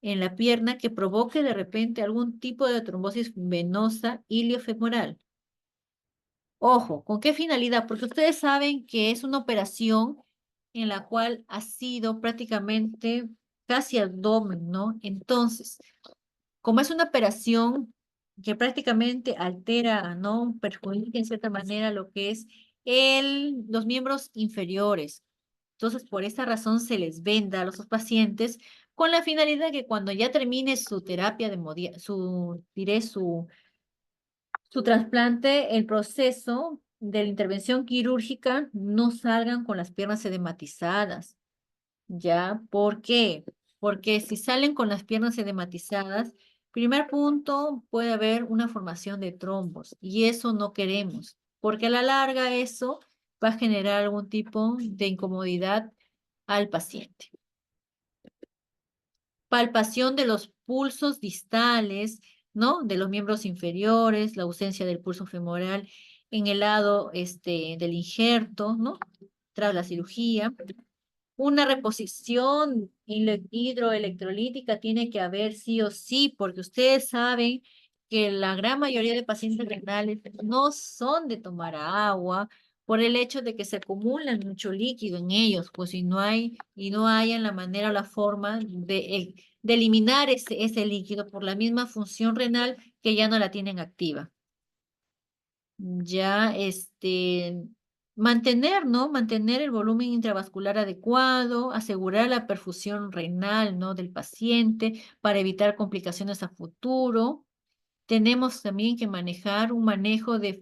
S1: En la pierna que provoque de repente algún tipo de trombosis venosa iliofemoral. Ojo, ¿con qué finalidad? Porque ustedes saben que es una operación en la cual ha sido prácticamente casi abdomen, ¿no? Entonces, como es una operación que prácticamente altera, ¿no? Perjudica en cierta manera lo que es los miembros inferiores. Entonces, por esa razón se les venda a los pacientes con la finalidad que cuando ya termine su terapia su trasplante, el proceso de la intervención quirúrgica no salgan con las piernas edematizadas. ¿Ya? ¿Por qué? Porque si salen con las piernas edematizadas, primer punto, puede haber una formación de trombos y eso no queremos, porque a la larga eso va a generar algún tipo de incomodidad al paciente. Palpación de los pulsos distales, ¿no? De los miembros inferiores, la ausencia del pulso femoral en el lado del injerto, ¿no? Tras la cirugía. Una reposición hidroelectrolítica tiene que haber sí o sí, porque ustedes saben que la gran mayoría de pacientes renales no son de tomar agua por el hecho de que se acumulan mucho líquido en ellos, pues y no hayan la manera o la forma de eliminar ese líquido por la misma función renal que ya no la tienen activa. Ya, mantener, ¿no? Mantener el volumen intravascular adecuado, asegurar la perfusión renal, ¿no? Del paciente para evitar complicaciones a futuro. Tenemos también que manejar un manejo de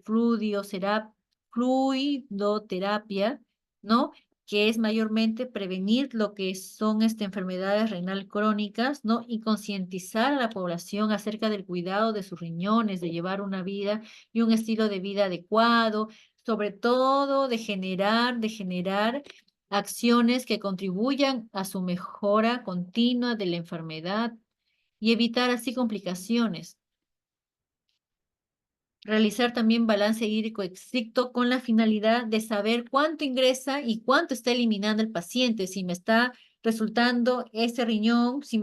S1: fluidoterapia, ¿no? Que es mayormente prevenir lo que son enfermedades renal crónicas, ¿no? Y concientizar a la población acerca del cuidado de sus riñones, de llevar una vida y un estilo de vida adecuado, sobre todo de generar acciones que contribuyan a su mejora continua de la enfermedad y evitar así complicaciones. realizar también balance hídrico estricto con la finalidad de saber cuánto ingresa y cuánto está eliminando el paciente, si me está resultando ese riñón, si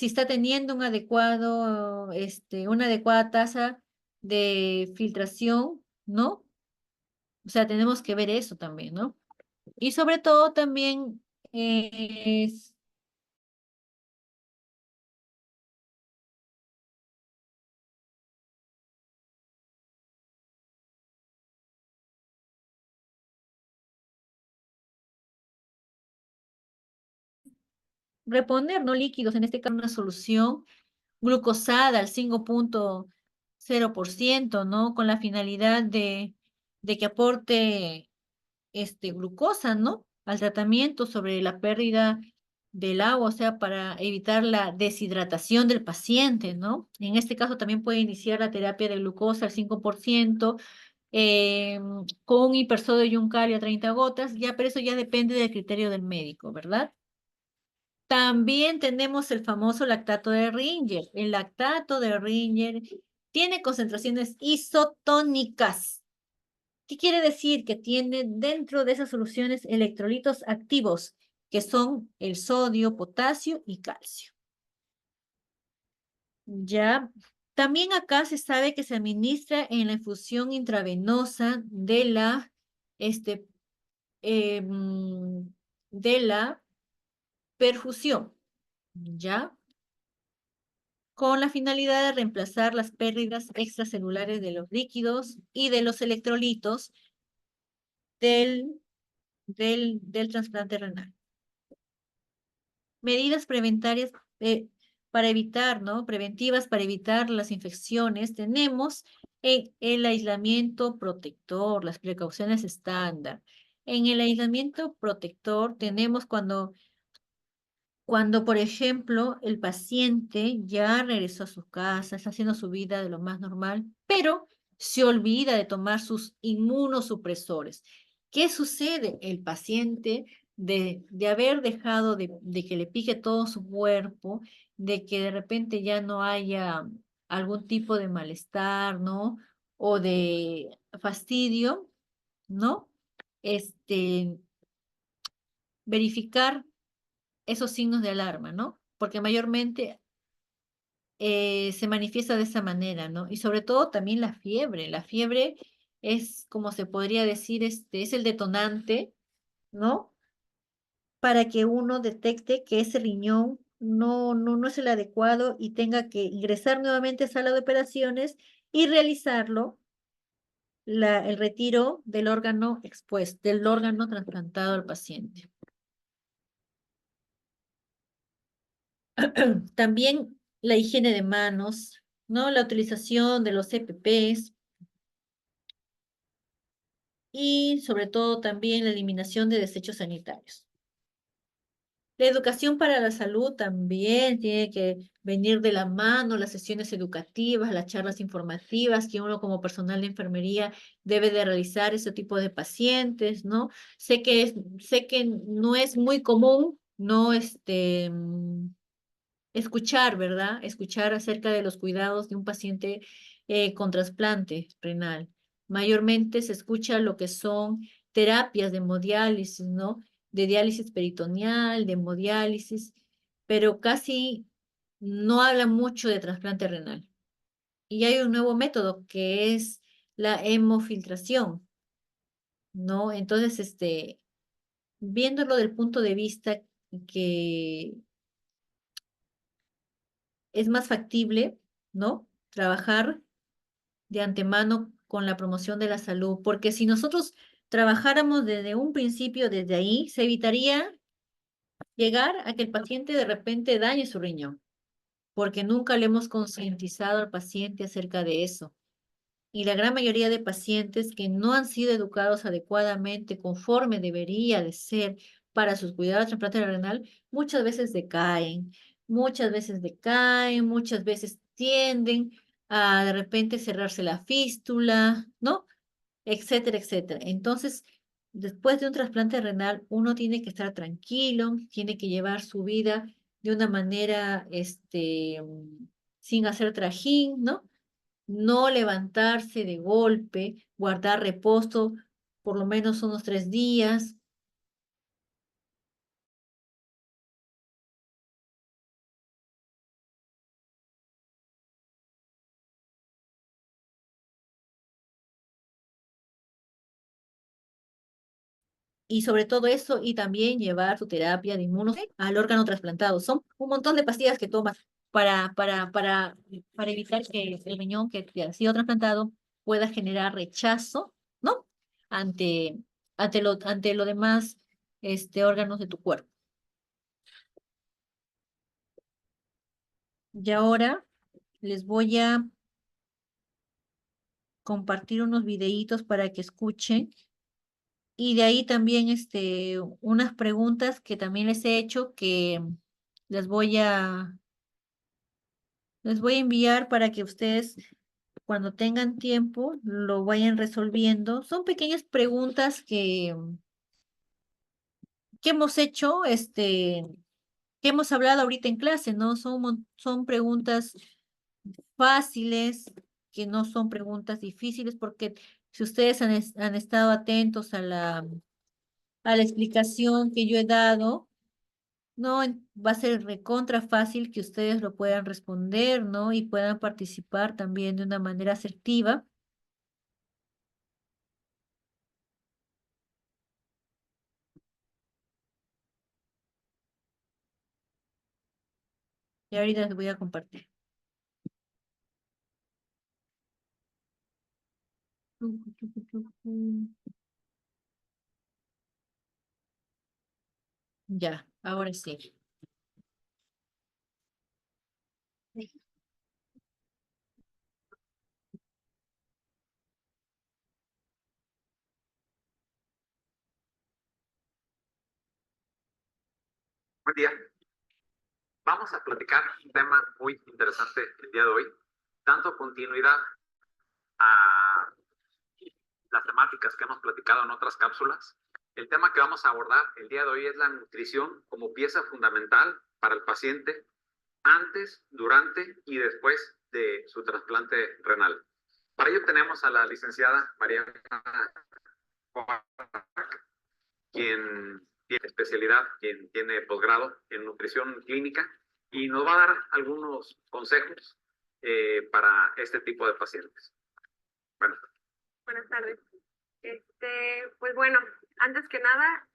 S1: está teniendo un adecuado, una adecuada tasa de filtración, ¿no? O sea, tenemos que ver eso también, ¿no? Y sobre todo también es reponer, ¿no? Líquidos, en este caso una solución glucosada al 5,0%, ¿no? Con la finalidad de que aporte glucosa, ¿no? Al tratamiento sobre la pérdida del agua, o sea, para evitar la deshidratación del paciente, ¿no? En este caso también puede iniciar la terapia de glucosa al 5%, eh, con un hipersodio y un calio a 30 gotas, ya, pero eso ya depende del criterio del médico, ¿verdad? También tenemos el famoso lactato de Ringer. El lactato de Ringer tiene concentraciones isotónicas. ¿Qué quiere decir? Que tiene dentro de esas soluciones electrolitos activos, que son el sodio, potasio y calcio. Ya, también acá se sabe que se administra en la infusión intravenosa este, de la perfusión, ¿ya? Con la finalidad de reemplazar las pérdidas extracelulares de los líquidos y de los electrolitos del trasplante renal. Medidas preventarias para evitar, ¿no? Preventivas para evitar las infecciones. Tenemos el aislamiento protector, las precauciones estándar. En el aislamiento protector tenemos cuando, por ejemplo, el paciente ya regresó a su casa, está haciendo su vida de lo más normal, pero se olvida de tomar sus inmunosupresores. ¿Qué sucede? El paciente, de haber dejado de que le pique todo su cuerpo, de que de repente ya no haya algún tipo de malestar, ¿no? O de fastidio, ¿no? Verificar esos signos de alarma, ¿no? Porque mayormente se manifiesta de esa manera, ¿no? Y sobre todo también la fiebre. La fiebre es, como se podría decir, es el detonante, ¿no? Para que uno detecte que ese riñón no es el adecuado y tenga que ingresar nuevamente a sala de operaciones y realizarlo, el retiro del órgano expuesto, del órgano trasplantado al paciente. También la higiene de manos, ¿no? La utilización de los EPPs y sobre todo también la eliminación de desechos sanitarios. La educación para la salud también tiene que venir de la mano, las sesiones educativas, las charlas informativas que uno como personal de enfermería debe de realizar ese tipo de pacientes, ¿no? Sé que no es muy común, ¿no? Escuchar, ¿verdad? Escuchar acerca de los cuidados de un paciente con trasplante renal. Mayormente se escucha lo que son terapias de hemodiálisis, ¿no? De diálisis peritoneal, de hemodiálisis, pero casi no habla mucho de trasplante renal. Y hay un nuevo método que es la hemofiltración, ¿no? Entonces, viéndolo del punto de vista que es más factible, ¿no? Trabajar de antemano con la promoción de la salud, porque si nosotros trabajáramos desde un principio, desde ahí, se evitaría llegar a que el paciente de repente dañe su riñón, porque nunca le hemos concientizado al paciente acerca de eso. Y la gran mayoría de pacientes que no han sido educados adecuadamente conforme debería de ser para sus cuidados de trasplante renal, muchas veces decaen, muchas veces tienden a de repente cerrarse la fístula, ¿no? Etcétera, etcétera. Entonces, después de un trasplante renal, uno tiene que estar tranquilo, tiene que llevar su vida de una manera, sin hacer trajín, ¿no? no levantarse de golpe, guardar reposo por lo menos unos 3 días. Y sobre todo eso, y también llevar su terapia de al órgano trasplantado. Son un montón de pastillas que tomas para evitar que el riñón que ha sido trasplantado pueda generar rechazo, ¿no? Ante, ante lo demás órganos de tu cuerpo. Y ahora les voy a compartir unos videitos para que escuchen. Y de ahí también unas preguntas que también les he hecho que les voy a, les voy a enviar para que ustedes cuando tengan tiempo lo vayan resolviendo. Son pequeñas preguntas que hemos hecho, que hemos hablado ahorita en clase, ¿no? Son preguntas fáciles, que no son preguntas difíciles, porque si ustedes han estado atentos a la explicación que yo he dado, no, va a ser recontra fácil que ustedes lo puedan responder, ¿no? Y puedan participar también de una manera asertiva. Y ahorita les voy a compartir. Ya, ahora sí.
S8: Buen día. Vamos a platicar un tema muy interesante el día de hoy, dando continuidad a las temáticas que hemos platicado en otras cápsulas. El tema que vamos a abordar el día de hoy es la nutrición como pieza fundamental para el paciente antes, durante y después de su trasplante renal. Para ello tenemos a la licenciada María, quien tiene especialidad, quien tiene posgrado en nutrición clínica y nos va a dar algunos consejos para este tipo de pacientes. Bueno.
S2: Buenas tardes. Pues bueno, antes que nada,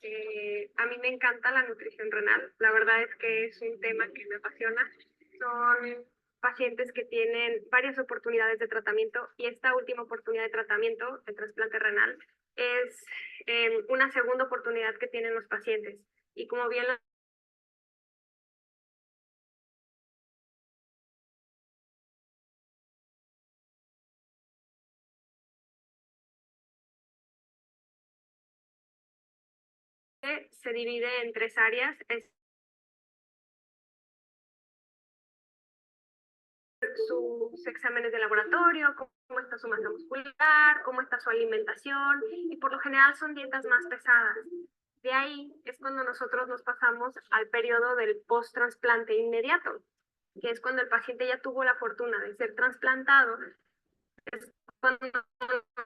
S2: a mí me encanta la nutrición renal. La verdad es que es un tema que me apasiona. Son pacientes que tienen varias oportunidades de tratamiento y esta última oportunidad de tratamiento, el trasplante renal, es una segunda oportunidad que tienen los pacientes. Y como bien lo se divide en 3 áreas. Sus exámenes de laboratorio, cómo está su masa muscular, cómo está su alimentación, y por lo general son dietas más pesadas. De ahí es cuando nosotros nos pasamos al periodo del post-trasplante inmediato, que es cuando el paciente ya tuvo la fortuna de ser trasplantado. Es cuando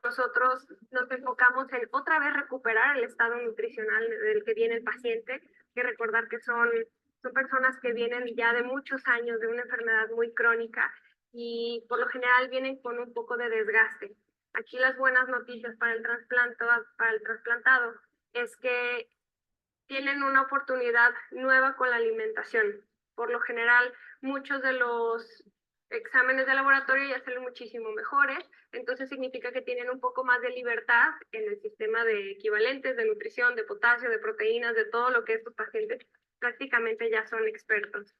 S2: nosotros nos enfocamos en otra vez recuperar el estado nutricional del que viene el paciente, y recordar que son personas que vienen ya de muchos años de una enfermedad muy crónica y por lo general vienen con un poco de desgaste. Aquí las buenas noticias para el trasplantado es que tienen una oportunidad nueva con la alimentación. Por lo general, muchos de los exámenes de laboratorio ya salen muchísimo mejores, entonces significa que tienen un poco más de libertad en el sistema de equivalentes, de nutrición, de potasio, de proteínas, de todo lo que estos pacientes prácticamente ya son expertos.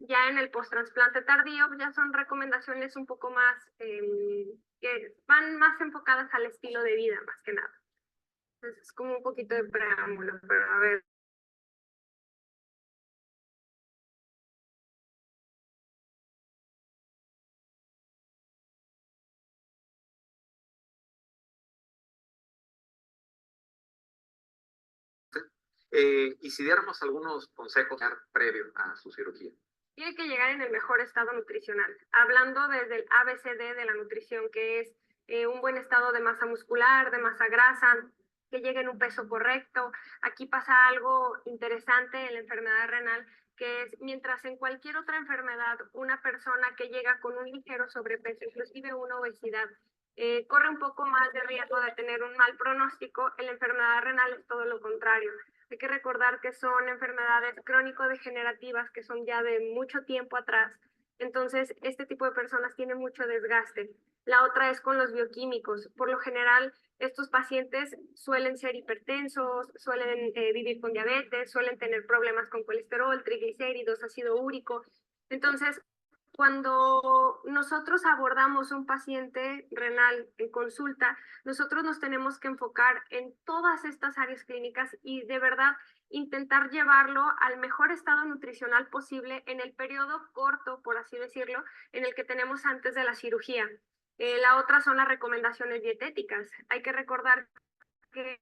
S2: Ya en el post-trasplante tardío ya son recomendaciones un poco más, que van más enfocadas al estilo de vida, más que nada. Entonces es como un poquito de preámbulo, pero a ver.
S8: Y si diéramos algunos consejos previo a su cirugía.
S2: tiene que llegar en el mejor estado nutricional. Hablando desde el ABCD de la nutrición, que es un buen estado de masa muscular, de masa grasa, que llegue en un peso correcto. Aquí pasa algo interesante en la enfermedad renal, que es mientras en cualquier otra enfermedad una persona que llega con un ligero sobrepeso, inclusive una obesidad, corre un poco más de riesgo de tener un mal pronóstico, en la enfermedad renal es todo lo contrario. Hay que recordar que son enfermedades crónico-degenerativas que son ya de mucho tiempo atrás. Entonces, este tipo de personas tienen mucho desgaste. La otra es con los bioquímicos. Por lo general, estos pacientes suelen ser hipertensos, suelen vivir con diabetes, suelen tener problemas con colesterol, triglicéridos, ácido úrico. Entonces, cuando nosotros abordamos un paciente renal en consulta, nosotros nos tenemos que enfocar en todas estas áreas clínicas y de verdad intentar llevarlo al mejor estado nutricional posible en el periodo corto, por así decirlo, en el que tenemos antes de la cirugía. La otra son las recomendaciones dietéticas. Hay que recordar que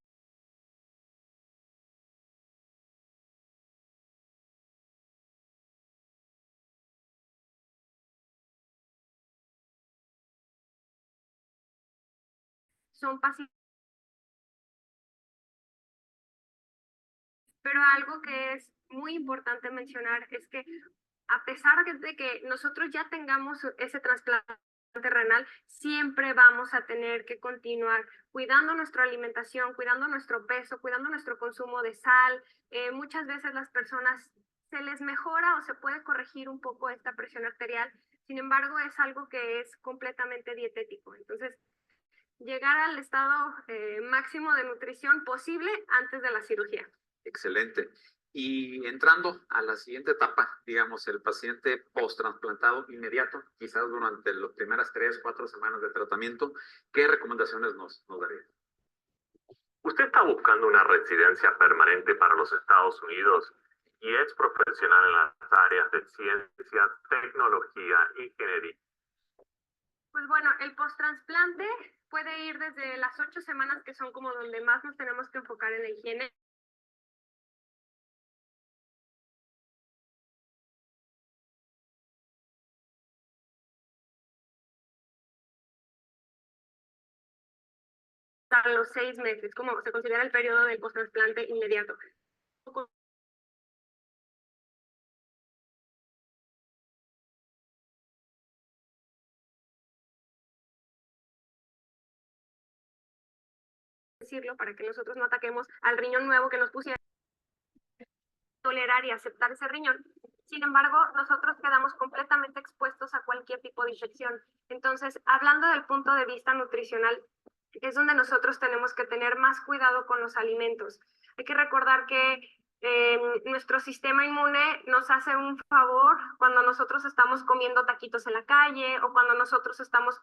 S2: son pacientes, pero algo que es muy importante mencionar es que a pesar de que nosotros ya tengamos ese trasplante renal, siempre vamos a tener que continuar cuidando nuestra alimentación, cuidando nuestro peso, cuidando nuestro consumo de sal. Muchas veces las personas se les mejora o se puede corregir un poco esta presión arterial, sin embargo es algo que es completamente dietético. Entonces, llegar al estado máximo de nutrición posible antes de la cirugía.
S8: Excelente. Y entrando a la siguiente etapa, digamos, el paciente post-trasplantado inmediato, quizás durante las primeras 3, 4 semanas de tratamiento, ¿qué recomendaciones nos daría?
S9: Usted está buscando una residencia permanente para los Estados Unidos y es profesional en las áreas de ciencia, tecnología, ingeniería.
S2: Pues bueno, el post-trasplante puede ir desde las 8 semanas, que son como donde más nos tenemos que enfocar en la higiene. A los 6 meses, como se considera el periodo del post-trasplante inmediato. Decirlo para que nosotros no ataquemos al riñón nuevo que nos pusieron, tolerar y aceptar ese riñón. Sin embargo, nosotros quedamos completamente expuestos a cualquier tipo de infección. Entonces, hablando del punto de vista nutricional, es donde nosotros tenemos que tener más cuidado con los alimentos. Hay que recordar que nuestro sistema inmune nos hace un favor cuando nosotros estamos comiendo taquitos en la calle o cuando nosotros estamos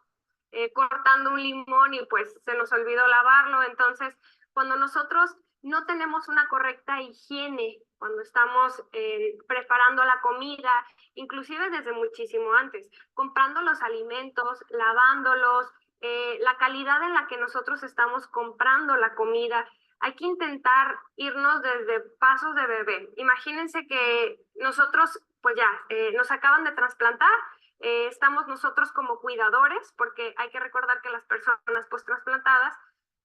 S2: cortando un limón y pues se nos olvidó lavarlo. Entonces, cuando nosotros no tenemos una correcta higiene, cuando estamos preparando la comida, inclusive desde muchísimo antes, comprando los alimentos, lavándolos, la calidad en la que nosotros estamos comprando la comida, hay que intentar irnos desde pasos de bebé. Imagínense que nosotros, pues ya, nos acaban de trasplantar, estamos nosotros como cuidadores, porque hay que recordar que las personas post-trasplantadas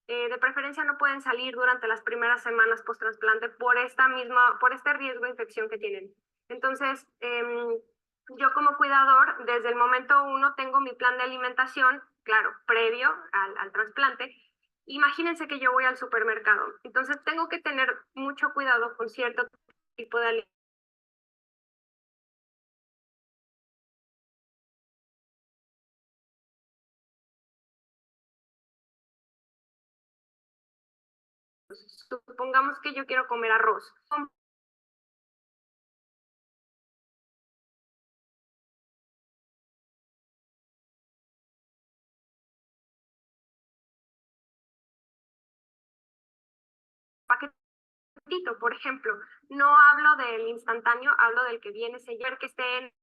S2: de preferencia no pueden salir durante las primeras semanas post-trasplante por este riesgo de infección que tienen. Entonces, yo como cuidador, desde el momento 1 tengo mi plan de alimentación, claro, previo al trasplante. Imagínense que yo voy al supermercado, entonces tengo que tener mucho cuidado con cierto tipo de alimentos. Supongamos que yo quiero comer arroz. Paquetito, por ejemplo, no hablo del instantáneo, hablo del que viene sellado, que esté en